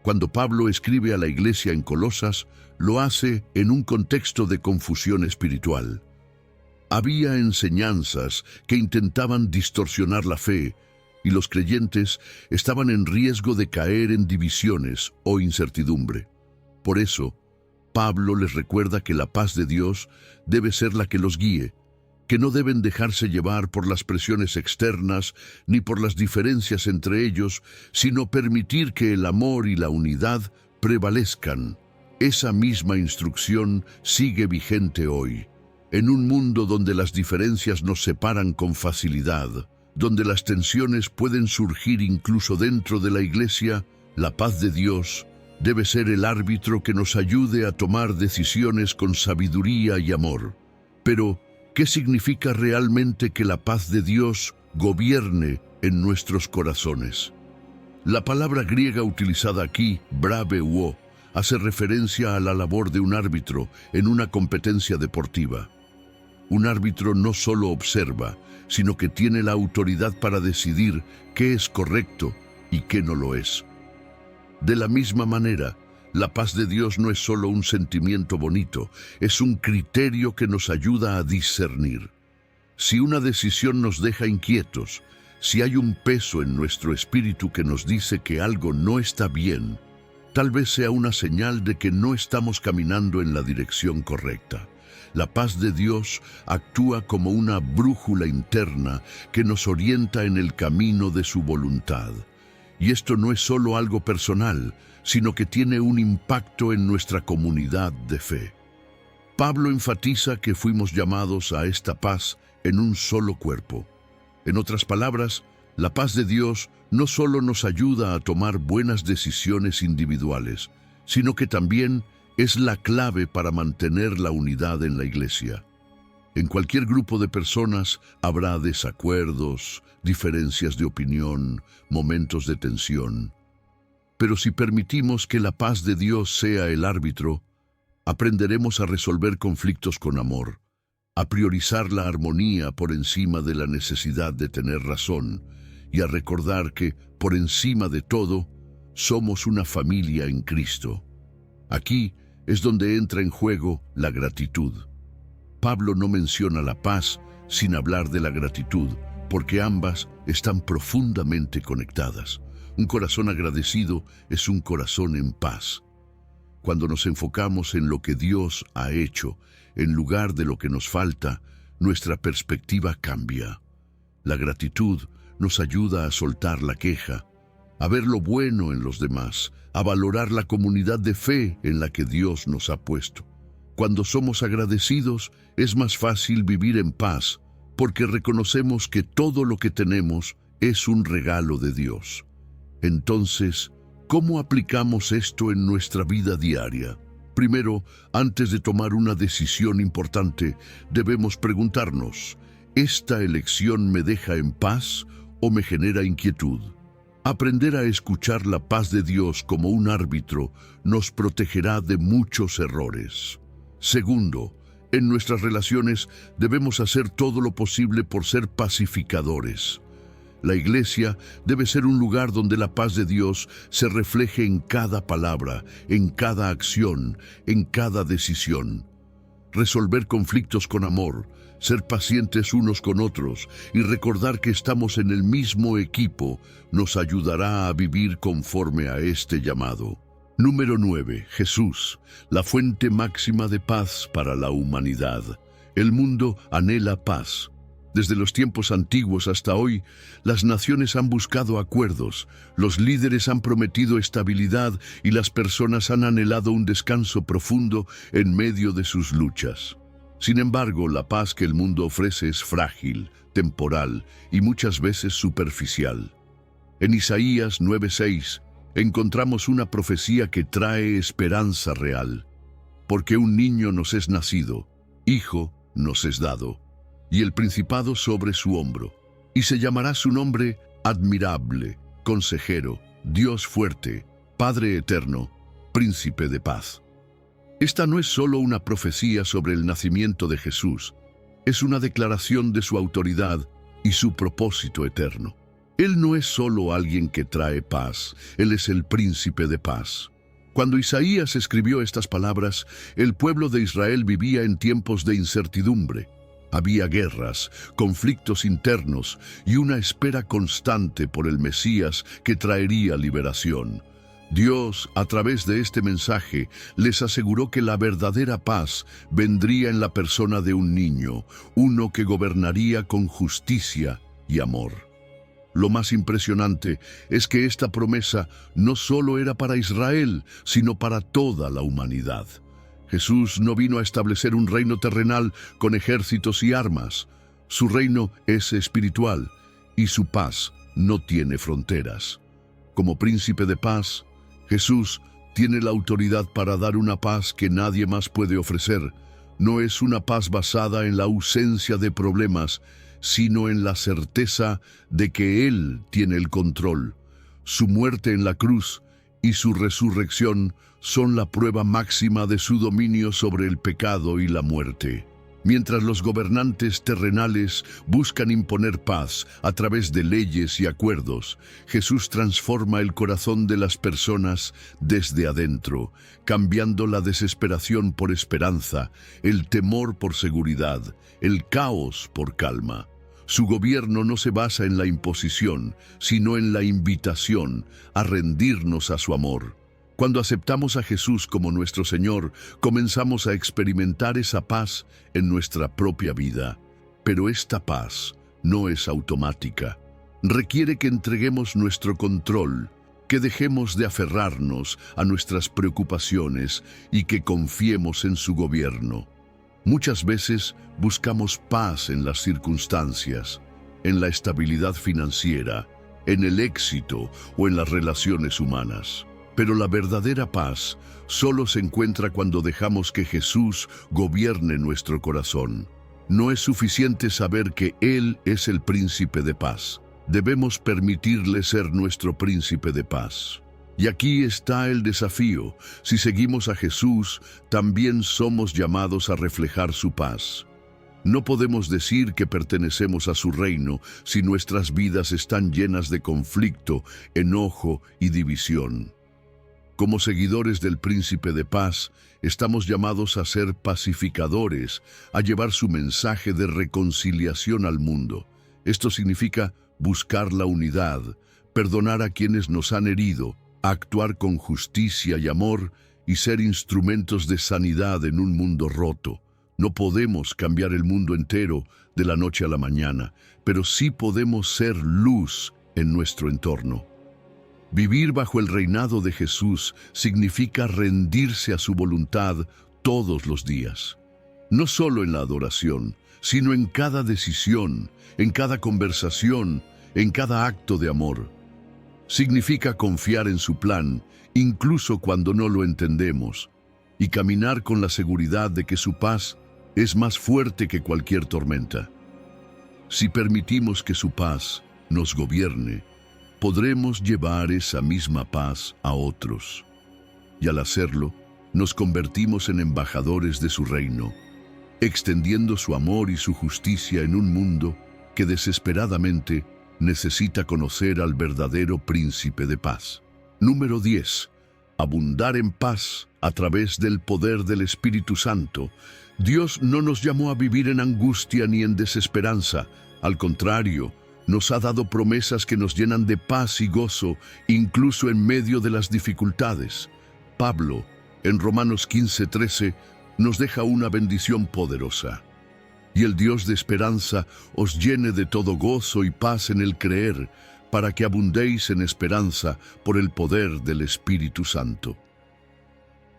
Cuando Pablo escribe a la iglesia en Colosas, lo hace en un contexto de confusión espiritual. Había enseñanzas que intentaban distorsionar la fe, y los creyentes estaban en riesgo de caer en divisiones o incertidumbre. Por eso, Pablo les recuerda que la paz de Dios debe ser la que los guíe, que no deben dejarse llevar por las presiones externas ni por las diferencias entre ellos, sino permitir que el amor y la unidad prevalezcan. Esa misma instrucción sigue vigente hoy, en un mundo donde las diferencias nos separan con facilidad, donde las tensiones pueden surgir incluso dentro de la iglesia. La paz de Dios debe ser el árbitro que nos ayude a tomar decisiones con sabiduría y amor. Pero, ¿qué significa realmente que la paz de Dios gobierne en nuestros corazones? La palabra griega utilizada aquí, braveuo, hace referencia a la labor de un árbitro en una competencia deportiva. Un árbitro no solo observa, sino que tiene la autoridad para decidir qué es correcto y qué no lo es. De la misma manera, la paz de Dios no es solo un sentimiento bonito, es un criterio que nos ayuda a discernir. Si una decisión nos deja inquietos, si hay un peso en nuestro espíritu que nos dice que algo no está bien, tal vez sea una señal de que no estamos caminando en la dirección correcta. La paz de Dios actúa como una brújula interna que nos orienta en el camino de su voluntad. Y esto no es solo algo personal, sino que tiene un impacto en nuestra comunidad de fe. Pablo enfatiza que fuimos llamados a esta paz en un solo cuerpo. En otras palabras, la paz de Dios no solo nos ayuda a tomar buenas decisiones individuales, sino que también es la clave para mantener la unidad en la iglesia. En cualquier grupo de personas habrá desacuerdos, diferencias de opinión, momentos de tensión. Pero si permitimos que la paz de Dios sea el árbitro, aprenderemos a resolver conflictos con amor, a priorizar la armonía por encima de la necesidad de tener razón y a recordar que, por encima de todo, somos una familia en Cristo. Aquí es donde entra en juego la gratitud. Pablo no menciona la paz sin hablar de la gratitud, porque ambas están profundamente conectadas. Un corazón agradecido es un corazón en paz. Cuando nos enfocamos en lo que Dios ha hecho, en lugar de lo que nos falta, nuestra perspectiva cambia. La gratitud nos ayuda a soltar la queja, a ver lo bueno en los demás, a valorar la comunidad de fe en la que Dios nos ha puesto. Cuando somos agradecidos, es más fácil vivir en paz, porque reconocemos que todo lo que tenemos es un regalo de Dios. Entonces, ¿cómo aplicamos esto en nuestra vida diaria? Primero, antes de tomar una decisión importante, debemos preguntarnos, ¿esta elección me deja en paz o me genera inquietud? Aprender a escuchar la paz de Dios como un árbitro nos protegerá de muchos errores. Segundo, en nuestras relaciones debemos hacer todo lo posible por ser pacificadores. La iglesia debe ser un lugar donde la paz de Dios se refleje en cada palabra, en cada acción, en cada decisión. Resolver conflictos con amor, ser pacientes unos con otros y recordar que estamos en el mismo equipo nos ayudará a vivir conforme a este llamado. Número 9. Jesús, la fuente máxima de paz para la humanidad. El mundo anhela paz, Desde los tiempos antiguos hasta hoy, las naciones han buscado acuerdos, los líderes han prometido estabilidad y las personas han anhelado un descanso profundo en medio de sus luchas. Sin embargo, la paz que el mundo ofrece es frágil, temporal y muchas veces superficial. En Isaías 9:6 encontramos una profecía que trae esperanza real. Porque un niño nos es nacido, hijo nos es dado, y el principado sobre su hombro, y se llamará su nombre Admirable, Consejero, Dios fuerte, Padre eterno, Príncipe de paz. Esta no es solo una profecía sobre el nacimiento de Jesús, es una declaración de su autoridad y su propósito eterno. Él no es solo alguien que trae paz, Él es el Príncipe de paz. Cuando Isaías escribió estas palabras, el pueblo de Israel vivía en tiempos de incertidumbre. Había guerras, conflictos internos y una espera constante por el Mesías que traería liberación. Dios, a través de este mensaje, les aseguró que la verdadera paz vendría en la persona de un niño, uno que gobernaría con justicia y amor. Lo más impresionante es que esta promesa no solo era para Israel, sino para toda la humanidad. Jesús no vino a establecer un reino terrenal con ejércitos y armas. Su reino es espiritual y su paz no tiene fronteras. Como príncipe de paz, Jesús tiene la autoridad para dar una paz que nadie más puede ofrecer. No es una paz basada en la ausencia de problemas, sino en la certeza de que Él tiene el control. Su muerte en la cruz y su resurrección son la prueba máxima de su dominio sobre el pecado y la muerte. Mientras los gobernantes terrenales buscan imponer paz a través de leyes y acuerdos, Jesús transforma el corazón de las personas desde adentro, cambiando la desesperación por esperanza, el temor por seguridad, el caos por calma. Su gobierno no se basa en la imposición, sino en la invitación a rendirnos a su amor. Cuando aceptamos a Jesús como nuestro Señor, comenzamos a experimentar esa paz en nuestra propia vida. Pero esta paz no es automática. Requiere que entreguemos nuestro control, que dejemos de aferrarnos a nuestras preocupaciones y que confiemos en su gobierno. Muchas veces buscamos paz en las circunstancias, en la estabilidad financiera, en el éxito o en las relaciones humanas. Pero la verdadera paz solo se encuentra cuando dejamos que Jesús gobierne nuestro corazón. No es suficiente saber que Él es el príncipe de paz. Debemos permitirle ser nuestro príncipe de paz. Y aquí está el desafío. Si seguimos a Jesús, también somos llamados a reflejar su paz. No podemos decir que pertenecemos a su reino si nuestras vidas están llenas de conflicto, enojo y división. Como seguidores del Príncipe de Paz, estamos llamados a ser pacificadores, a llevar su mensaje de reconciliación al mundo. Esto significa buscar la unidad, perdonar a quienes nos han herido, actuar con justicia y amor y ser instrumentos de sanidad en un mundo roto. No podemos cambiar el mundo entero de la noche a la mañana, pero sí podemos ser luz en nuestro entorno. Vivir bajo el reinado de Jesús significa rendirse a su voluntad todos los días. No solo en la adoración, sino en cada decisión, en cada conversación, en cada acto de amor. Significa confiar en su plan, incluso cuando no lo entendemos, y caminar con la seguridad de que su paz es más fuerte que cualquier tormenta. Si permitimos que su paz nos gobierne, podremos llevar esa misma paz a otros. Y al hacerlo, nos convertimos en embajadores de su reino, extendiendo su amor y su justicia en un mundo que desesperadamente necesita conocer al verdadero príncipe de paz. Número 10. Abundar en paz a través del poder del Espíritu Santo. Dios no nos llamó a vivir en angustia ni en desesperanza. Al contrario, nos ha dado promesas que nos llenan de paz y gozo, incluso en medio de las dificultades. Pablo, en Romanos 15:13, nos deja una bendición poderosa. Y el Dios de esperanza os llene de todo gozo y paz en el creer, para que abundéis en esperanza por el poder del Espíritu Santo.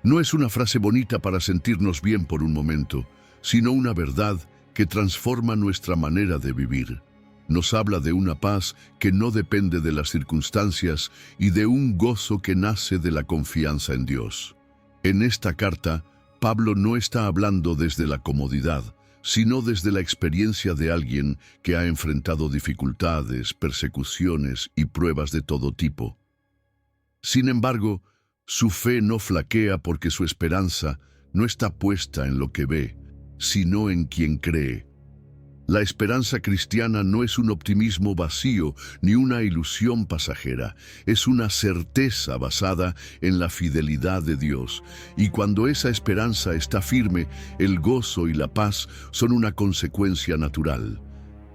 No es una frase bonita para sentirnos bien por un momento, sino una verdad que transforma nuestra manera de vivir. Nos habla de una paz que no depende de las circunstancias y de un gozo que nace de la confianza en Dios. En esta carta, Pablo no está hablando desde la comodidad, sino desde la experiencia de alguien que ha enfrentado dificultades, persecuciones y pruebas de todo tipo. Sin embargo, su fe no flaquea porque su esperanza no está puesta en lo que ve, sino en quien cree. La esperanza cristiana no es un optimismo vacío ni una ilusión pasajera, es una certeza basada en la fidelidad de Dios. Y cuando esa esperanza está firme, el gozo y la paz son una consecuencia natural.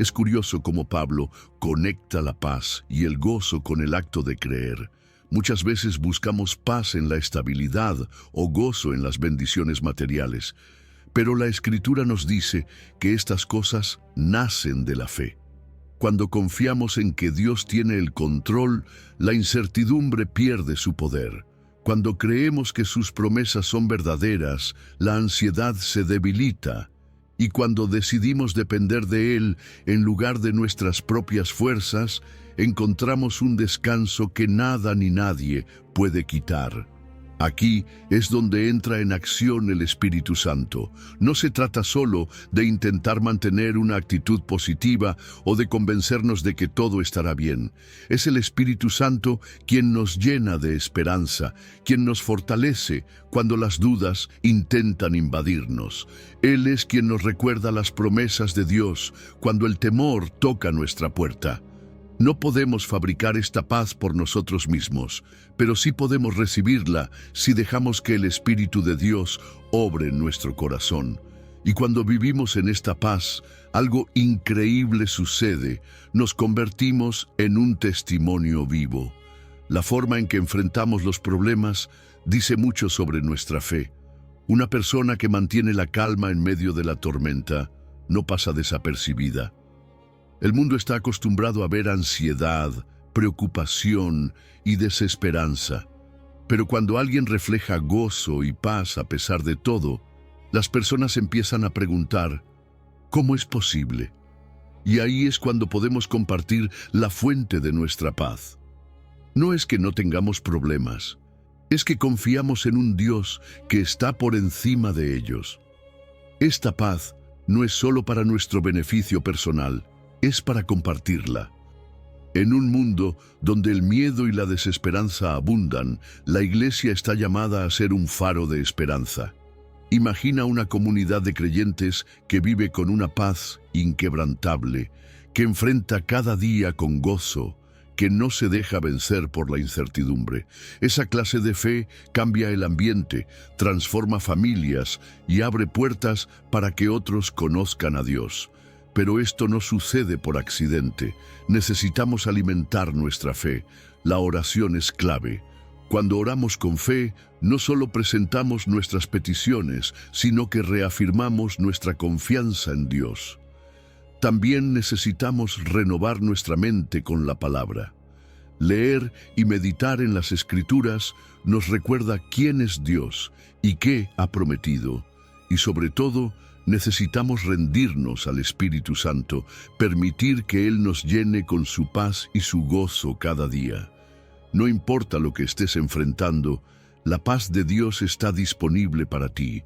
Es curioso cómo Pablo conecta la paz y el gozo con el acto de creer. Muchas veces buscamos paz en la estabilidad o gozo en las bendiciones materiales. Pero la Escritura nos dice que estas cosas nacen de la fe. Cuando confiamos en que Dios tiene el control, la incertidumbre pierde su poder. Cuando creemos que sus promesas son verdaderas, la ansiedad se debilita. Y cuando decidimos depender de Él en lugar de nuestras propias fuerzas, encontramos un descanso que nada ni nadie puede quitar. Aquí es donde entra en acción el Espíritu Santo. No se trata solo de intentar mantener una actitud positiva o de convencernos de que todo estará bien. Es el Espíritu Santo quien nos llena de esperanza, quien nos fortalece cuando las dudas intentan invadirnos. Él es quien nos recuerda las promesas de Dios cuando el temor toca nuestra puerta. No podemos fabricar esta paz por nosotros mismos, pero sí podemos recibirla si dejamos que el Espíritu de Dios obre en nuestro corazón. Y cuando vivimos en esta paz, algo increíble sucede. Nos convertimos en un testimonio vivo. La forma en que enfrentamos los problemas dice mucho sobre nuestra fe. Una persona que mantiene la calma en medio de la tormenta no pasa desapercibida. El mundo está acostumbrado a ver ansiedad, preocupación y desesperanza. Pero cuando alguien refleja gozo y paz a pesar de todo, las personas empiezan a preguntar, ¿cómo es posible? Y ahí es cuando podemos compartir la fuente de nuestra paz. No es que no tengamos problemas, es que confiamos en un Dios que está por encima de ellos. Esta paz no es solo para nuestro beneficio personal, es para compartirla. En un mundo donde el miedo y la desesperanza abundan, la Iglesia está llamada a ser un faro de esperanza. Imagina una comunidad de creyentes que vive con una paz inquebrantable, que enfrenta cada día con gozo, que no se deja vencer por la incertidumbre. Esa clase de fe cambia el ambiente, transforma familias y abre puertas para que otros conozcan a Dios. Pero esto no sucede por accidente. Necesitamos alimentar nuestra fe. La oración es clave. Cuando oramos con fe, no solo presentamos nuestras peticiones, sino que reafirmamos nuestra confianza en Dios. También necesitamos renovar nuestra mente con la palabra. Leer y meditar en las Escrituras nos recuerda quién es Dios y qué ha prometido. Y sobre todo, necesitamos rendirnos al Espíritu Santo, permitir que Él nos llene con su paz y su gozo cada día. No importa lo que estés enfrentando, la paz de Dios está disponible para ti.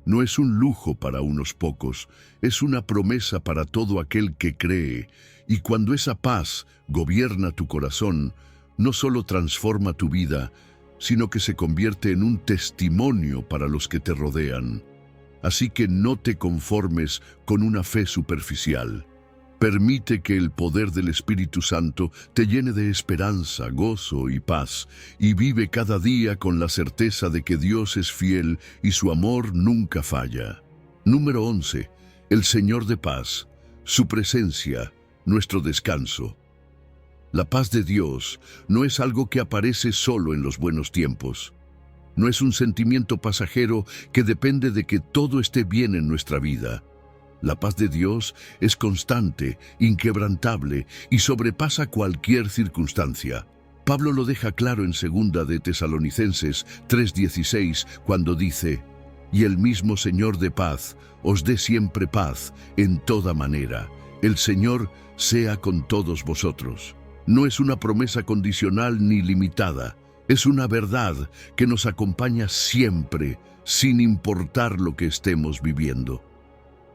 No es un lujo para unos pocos, es una promesa para todo aquel que cree. Y cuando esa paz gobierna tu corazón, no solo transforma tu vida, sino que se convierte en un testimonio para los que te rodean. Así que no te conformes con una fe superficial. Permite que el poder del Espíritu Santo te llene de esperanza, gozo y paz, y vive cada día con la certeza de que Dios es fiel y su amor nunca falla. Número 11. El Señor de paz, su presencia, nuestro descanso. La paz de Dios no es algo que aparece solo en los buenos tiempos. No es un sentimiento pasajero que depende de que todo esté bien en nuestra vida. La paz de Dios es constante, inquebrantable y sobrepasa cualquier circunstancia. Pablo lo deja claro en 2 de Tesalonicenses 3:16 cuando dice: «Y el mismo Señor de paz os dé siempre paz en toda manera. El Señor sea con todos vosotros». No es una promesa condicional ni limitada. Es una verdad que nos acompaña siempre, sin importar lo que estemos viviendo.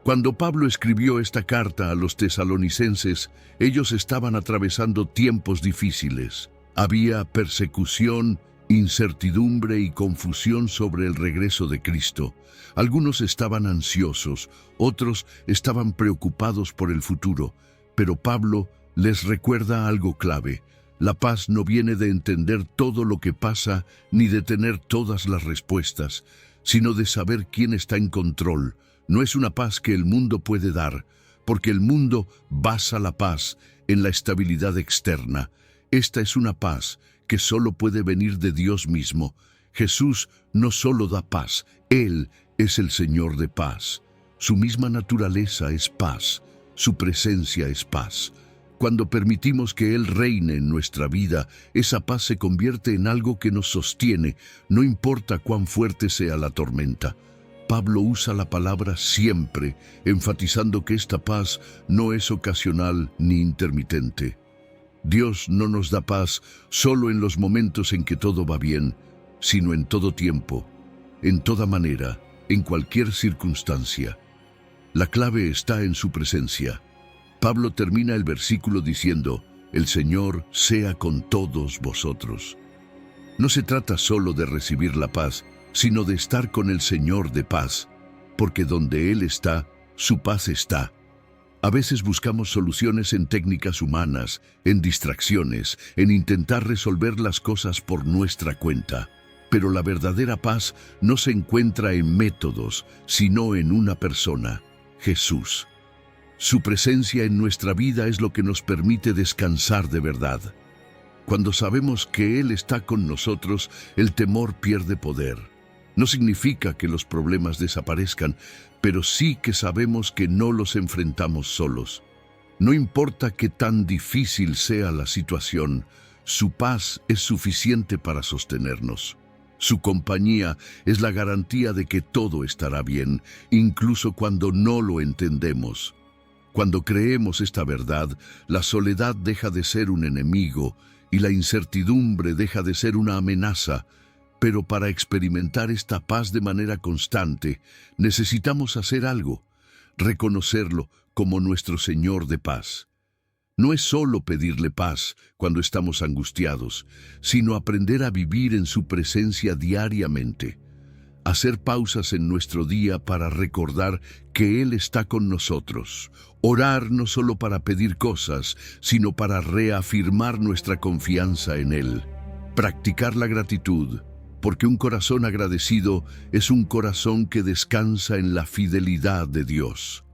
Cuando Pablo escribió esta carta a los tesalonicenses, ellos estaban atravesando tiempos difíciles. Había persecución, incertidumbre y confusión sobre el regreso de Cristo. Algunos estaban ansiosos, otros estaban preocupados por el futuro, pero Pablo les recuerda algo clave. La paz no viene de entender todo lo que pasa ni de tener todas las respuestas, sino de saber quién está en control. No es una paz que el mundo puede dar, porque el mundo basa la paz en la estabilidad externa. Esta es una paz que solo puede venir de Dios mismo. Jesús no solo da paz, Él es el Señor de paz. Su misma naturaleza es paz, su presencia es paz. Cuando permitimos que Él reine en nuestra vida, esa paz se convierte en algo que nos sostiene, no importa cuán fuerte sea la tormenta. Pablo usa la palabra siempre, enfatizando que esta paz no es ocasional ni intermitente. Dios no nos da paz solo en los momentos en que todo va bien, sino en todo tiempo, en toda manera, en cualquier circunstancia. La clave está en su presencia. Pablo termina el versículo diciendo: «El Señor sea con todos vosotros». No se trata solo de recibir la paz, sino de estar con el Señor de paz, porque donde Él está, su paz está. A veces buscamos soluciones en técnicas humanas, en distracciones, en intentar resolver las cosas por nuestra cuenta. Pero la verdadera paz no se encuentra en métodos, sino en una persona, Jesús. Su presencia en nuestra vida es lo que nos permite descansar de verdad. Cuando sabemos que Él está con nosotros, el temor pierde poder. No significa que los problemas desaparezcan, pero sí que sabemos que no los enfrentamos solos. No importa qué tan difícil sea la situación, su paz es suficiente para sostenernos. Su compañía es la garantía de que todo estará bien, incluso cuando no lo entendemos. Cuando creemos esta verdad, la soledad deja de ser un enemigo y la incertidumbre deja de ser una amenaza. Pero para experimentar esta paz de manera constante, necesitamos hacer algo: reconocerlo como nuestro Señor de paz. No es solo pedirle paz cuando estamos angustiados, sino aprender a vivir en su presencia diariamente. Hacer pausas en nuestro día para recordar que Él está con nosotros. Orar no solo para pedir cosas, sino para reafirmar nuestra confianza en Él. Practicar la gratitud, porque un corazón agradecido es un corazón que descansa en la fidelidad de Dios.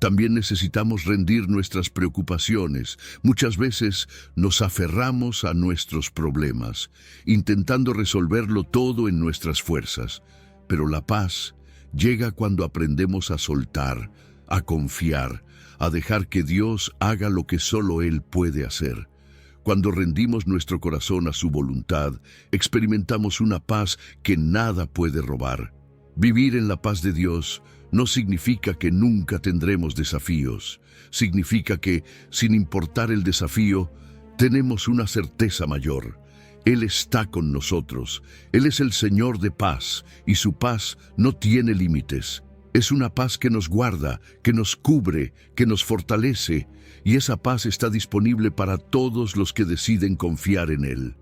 También necesitamos rendir nuestras preocupaciones. Muchas veces nos aferramos a nuestros problemas, intentando resolverlo todo en nuestras fuerzas. Pero la paz llega cuando aprendemos a soltar, a confiar, a dejar que Dios haga lo que solo Él puede hacer. Cuando rendimos nuestro corazón a su voluntad, experimentamos una paz que nada puede robar. Vivir en la paz de Dios no significa que nunca tendremos desafíos. Significa que, sin importar el desafío, tenemos una certeza mayor. Él está con nosotros. Él es el Señor de paz, y su paz no tiene límites. Es una paz que nos guarda, que nos cubre, que nos fortalece, y esa paz está disponible para todos los que deciden confiar en Él.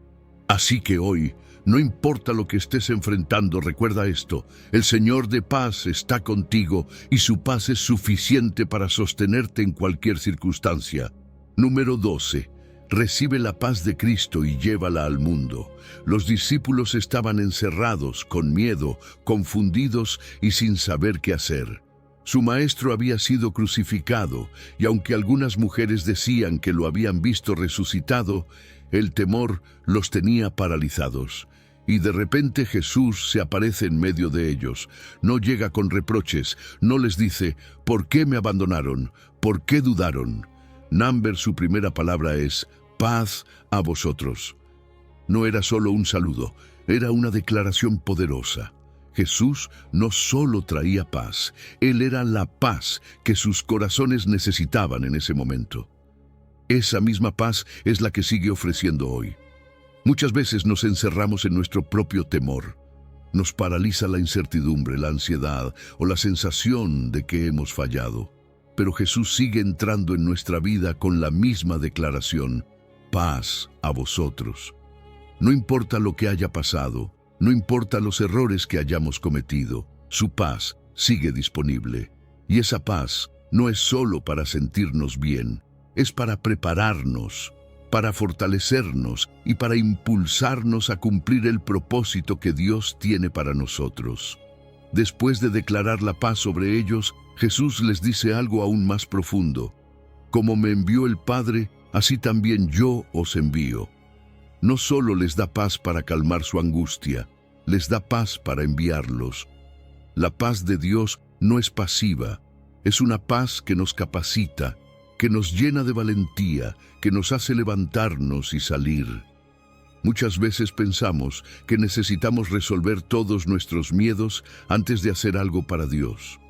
Así que hoy, no importa lo que estés enfrentando, recuerda esto: el Señor de paz está contigo y su paz es suficiente para sostenerte en cualquier circunstancia. Número 12. Recibe la paz de Cristo y llévala al mundo. Los discípulos estaban encerrados, con miedo, confundidos y sin saber qué hacer. Su maestro había sido crucificado, y aunque algunas mujeres decían que lo habían visto resucitado, el temor los tenía paralizados. Y de repente Jesús se aparece en medio de ellos. No llega con reproches, no les dice, ¿por qué me abandonaron? ¿Por qué dudaron? Number, su primera palabra es, paz a vosotros. No era solo un saludo, era una declaración poderosa. Jesús no solo traía paz, Él era la paz que sus corazones necesitaban en ese momento. Esa misma paz es la que sigue ofreciendo hoy. Muchas veces nos encerramos en nuestro propio temor. Nos paraliza la incertidumbre, la ansiedad o la sensación de que hemos fallado. Pero Jesús sigue entrando en nuestra vida con la misma declaración, paz a vosotros. No importa lo que haya pasado, no importa los errores que hayamos cometido, su paz sigue disponible. Y esa paz no es solo para sentirnos bien, es para prepararnos, para fortalecernos y para impulsarnos a cumplir el propósito que Dios tiene para nosotros. Después de declarar la paz sobre ellos, Jesús les dice algo aún más profundo. Como me envió el Padre, así también yo os envío. No solo les da paz para calmar su angustia, les da paz para enviarlos. La paz de Dios no es pasiva, es una paz que nos capacita, que nos llena de valentía, que nos hace levantarnos y salir. Muchas veces pensamos que necesitamos resolver todos nuestros miedos antes de hacer algo para Dios.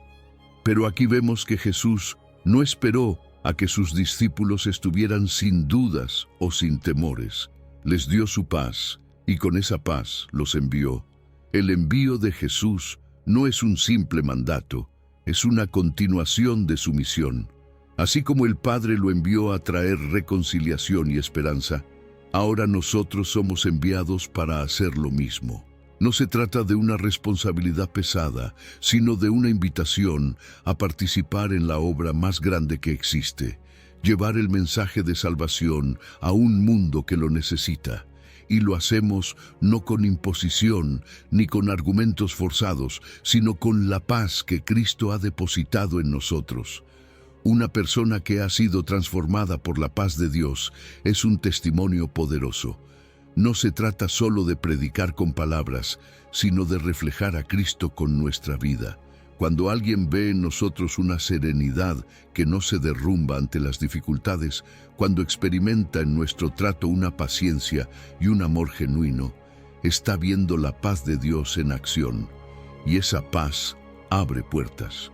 Pero aquí vemos que Jesús no esperó a que sus discípulos estuvieran sin dudas o sin temores. Les dio su paz y con esa paz los envió. El envío de Jesús no es un simple mandato, es una continuación de su misión. Así como el Padre lo envió a traer reconciliación y esperanza, ahora nosotros somos enviados para hacer lo mismo. No se trata de una responsabilidad pesada, sino de una invitación a participar en la obra más grande que existe, llevar el mensaje de salvación a un mundo que lo necesita. Y lo hacemos no con imposición ni con argumentos forzados, sino con la paz que Cristo ha depositado en nosotros. Una persona que ha sido transformada por la paz de Dios es un testimonio poderoso. No se trata solo de predicar con palabras, sino de reflejar a Cristo con nuestra vida. Cuando alguien ve en nosotros una serenidad que no se derrumba ante las dificultades, cuando experimenta en nuestro trato una paciencia y un amor genuino, está viendo la paz de Dios en acción. Y esa paz abre puertas.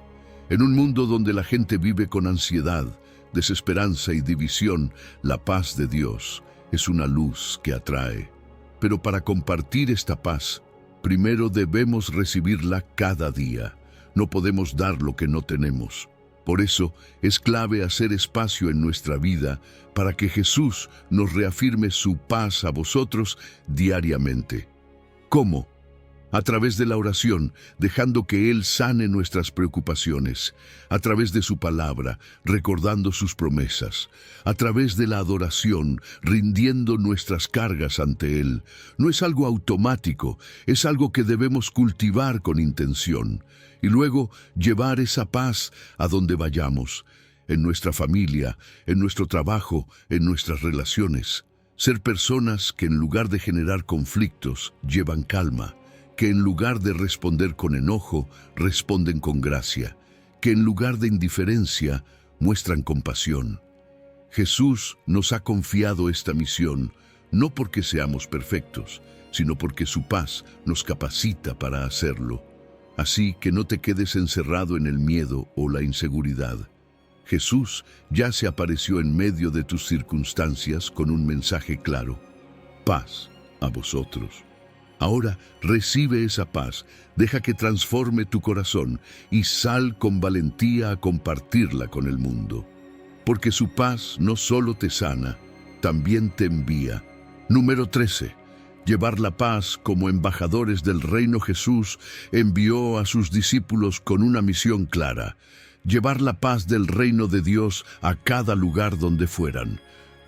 En un mundo donde la gente vive con ansiedad, desesperanza y división, la paz de Dios es una luz que atrae. Pero para compartir esta paz, primero debemos recibirla cada día. No podemos dar lo que no tenemos. Por eso es clave hacer espacio en nuestra vida para que Jesús nos reafirme su paz a vosotros diariamente. ¿Cómo? A través de la oración, dejando que Él sane nuestras preocupaciones, a través de su palabra, recordando sus promesas, a través de la adoración, rindiendo nuestras cargas ante Él. No es algo automático, es algo que debemos cultivar con intención, y luego llevar esa paz a donde vayamos, en nuestra familia, en nuestro trabajo, en nuestras relaciones. Ser personas que en lugar de generar conflictos, llevan calma, que en lugar de responder con enojo, responden con gracia, que en lugar de indiferencia, muestran compasión. Jesús nos ha confiado esta misión, no porque seamos perfectos, sino porque su paz nos capacita para hacerlo. Así que no te quedes encerrado en el miedo o la inseguridad. Jesús ya se apareció en medio de tus circunstancias con un mensaje claro: paz a vosotros. Ahora recibe esa paz, deja que transforme tu corazón y sal con valentía a compartirla con el mundo. Porque su paz no solo te sana, también te envía. Número 13. Llevar la paz como embajadores del reino. Jesús envió a sus discípulos con una misión clara: llevar la paz del reino de Dios a cada lugar donde fueran.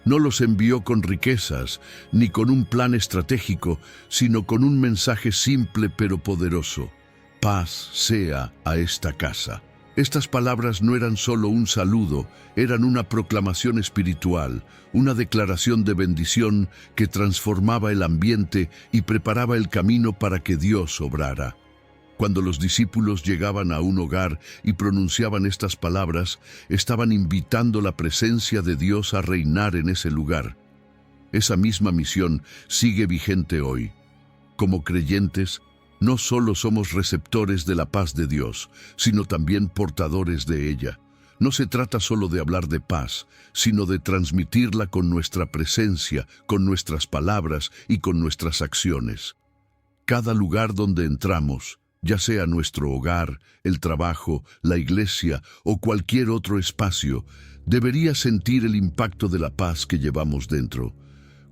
No los envió con riquezas, ni con un plan estratégico, sino con un mensaje simple pero poderoso: paz sea a esta casa. Estas palabras no eran solo un saludo, eran una proclamación espiritual, una declaración de bendición que transformaba el ambiente y preparaba el camino para que Dios obrara. Cuando los discípulos llegaban a un hogar y pronunciaban estas palabras, estaban invitando la presencia de Dios a reinar en ese lugar. Esa misma misión sigue vigente hoy. Como creyentes, no solo somos receptores de la paz de Dios, sino también portadores de ella. No se trata solo de hablar de paz, sino de transmitirla con nuestra presencia, con nuestras palabras y con nuestras acciones. Cada lugar donde entramos, ya sea nuestro hogar, el trabajo, la iglesia o cualquier otro espacio, debería sentir el impacto de la paz que llevamos dentro.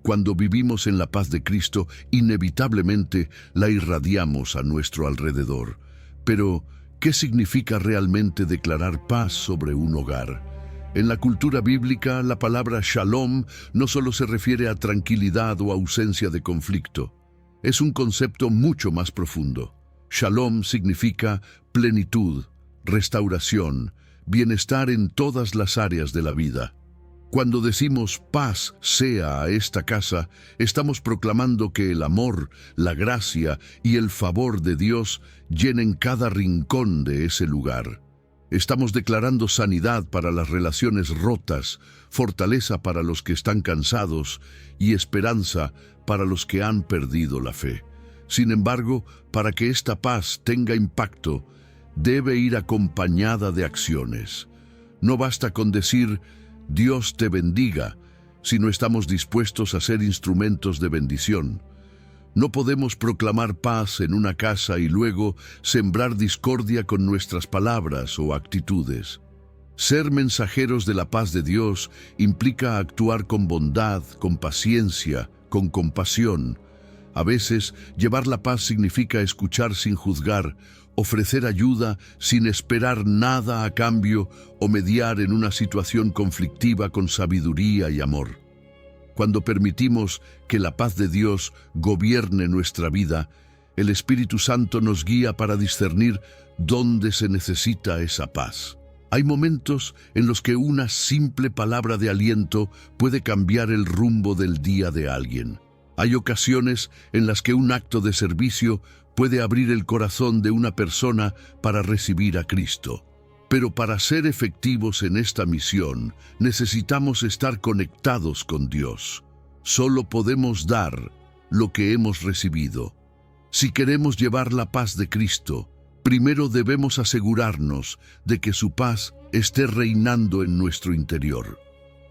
Cuando vivimos en la paz de Cristo, inevitablemente la irradiamos a nuestro alrededor. Pero, ¿qué significa realmente declarar paz sobre un hogar? En la cultura bíblica, la palabra shalom no solo se refiere a tranquilidad o ausencia de conflicto. Es un concepto mucho más profundo. Shalom significa plenitud, restauración, bienestar en todas las áreas de la vida. Cuando decimos paz sea a esta casa, estamos proclamando que el amor, la gracia y el favor de Dios llenen cada rincón de ese lugar. Estamos declarando sanidad para las relaciones rotas, fortaleza para los que están cansados y esperanza para los que han perdido la fe. Sin embargo, para que esta paz tenga impacto, debe ir acompañada de acciones. No basta con decir Dios te bendiga, si no estamos dispuestos a ser instrumentos de bendición. No podemos proclamar paz en una casa y luego sembrar discordia con nuestras palabras o actitudes. Ser mensajeros de la paz de Dios implica actuar con bondad, con paciencia, con compasión. A veces, llevar la paz significa escuchar sin juzgar, ofrecer ayuda sin esperar nada a cambio o mediar en una situación conflictiva con sabiduría y amor. Cuando permitimos que la paz de Dios gobierne nuestra vida, el Espíritu Santo nos guía para discernir dónde se necesita esa paz. Hay momentos en los que una simple palabra de aliento puede cambiar el rumbo del día de alguien. Hay ocasiones en las que un acto de servicio puede abrir el corazón de una persona para recibir a Cristo. Pero para ser efectivos en esta misión, necesitamos estar conectados con Dios. Solo podemos dar lo que hemos recibido. Si queremos llevar la paz de Cristo, primero debemos asegurarnos de que su paz esté reinando en nuestro interior.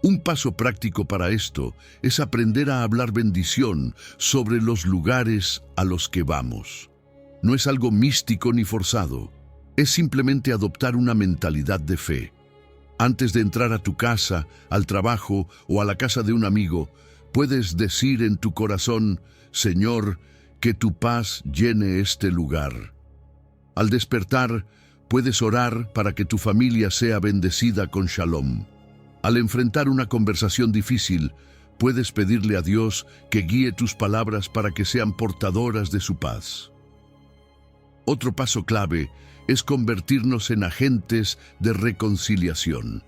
Un paso práctico para esto es aprender a hablar bendición sobre los lugares a los que vamos. No es algo místico ni forzado, es simplemente adoptar una mentalidad de fe. Antes de entrar a tu casa, al trabajo o a la casa de un amigo, puedes decir en tu corazón, Señor, que tu paz llene este lugar. Al despertar, puedes orar para que tu familia sea bendecida con shalom. Al enfrentar una conversación difícil, puedes pedirle a Dios que guíe tus palabras para que sean portadoras de su paz. Otro paso clave es convertirnos en agentes de reconciliación.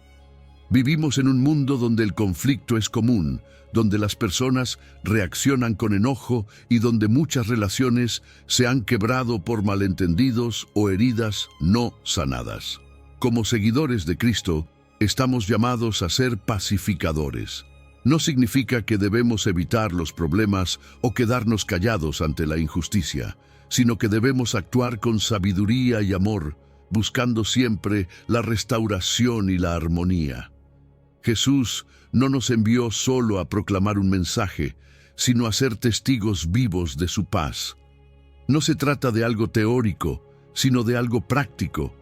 Vivimos en un mundo donde el conflicto es común, donde las personas reaccionan con enojo y donde muchas relaciones se han quebrado por malentendidos o heridas no sanadas. Como seguidores de Cristo, estamos llamados a ser pacificadores. No significa que debemos evitar los problemas o quedarnos callados ante la injusticia, sino que debemos actuar con sabiduría y amor, buscando siempre la restauración y la armonía. Jesús no nos envió solo a proclamar un mensaje, sino a ser testigos vivos de su paz. No se trata de algo teórico, sino de algo práctico.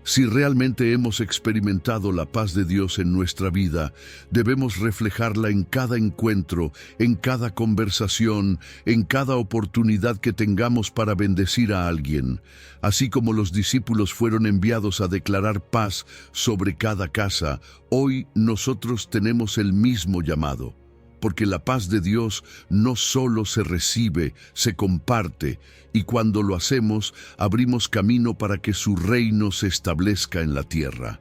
Si realmente hemos experimentado la paz de Dios en nuestra vida, debemos reflejarla en cada encuentro, en cada conversación, en cada oportunidad que tengamos para bendecir a alguien. Así como los discípulos fueron enviados a declarar paz sobre cada casa, hoy nosotros tenemos el mismo llamado. porque la paz de Dios no solo se recibe, se comparte, y cuando lo hacemos, abrimos camino para que su reino se establezca en la tierra.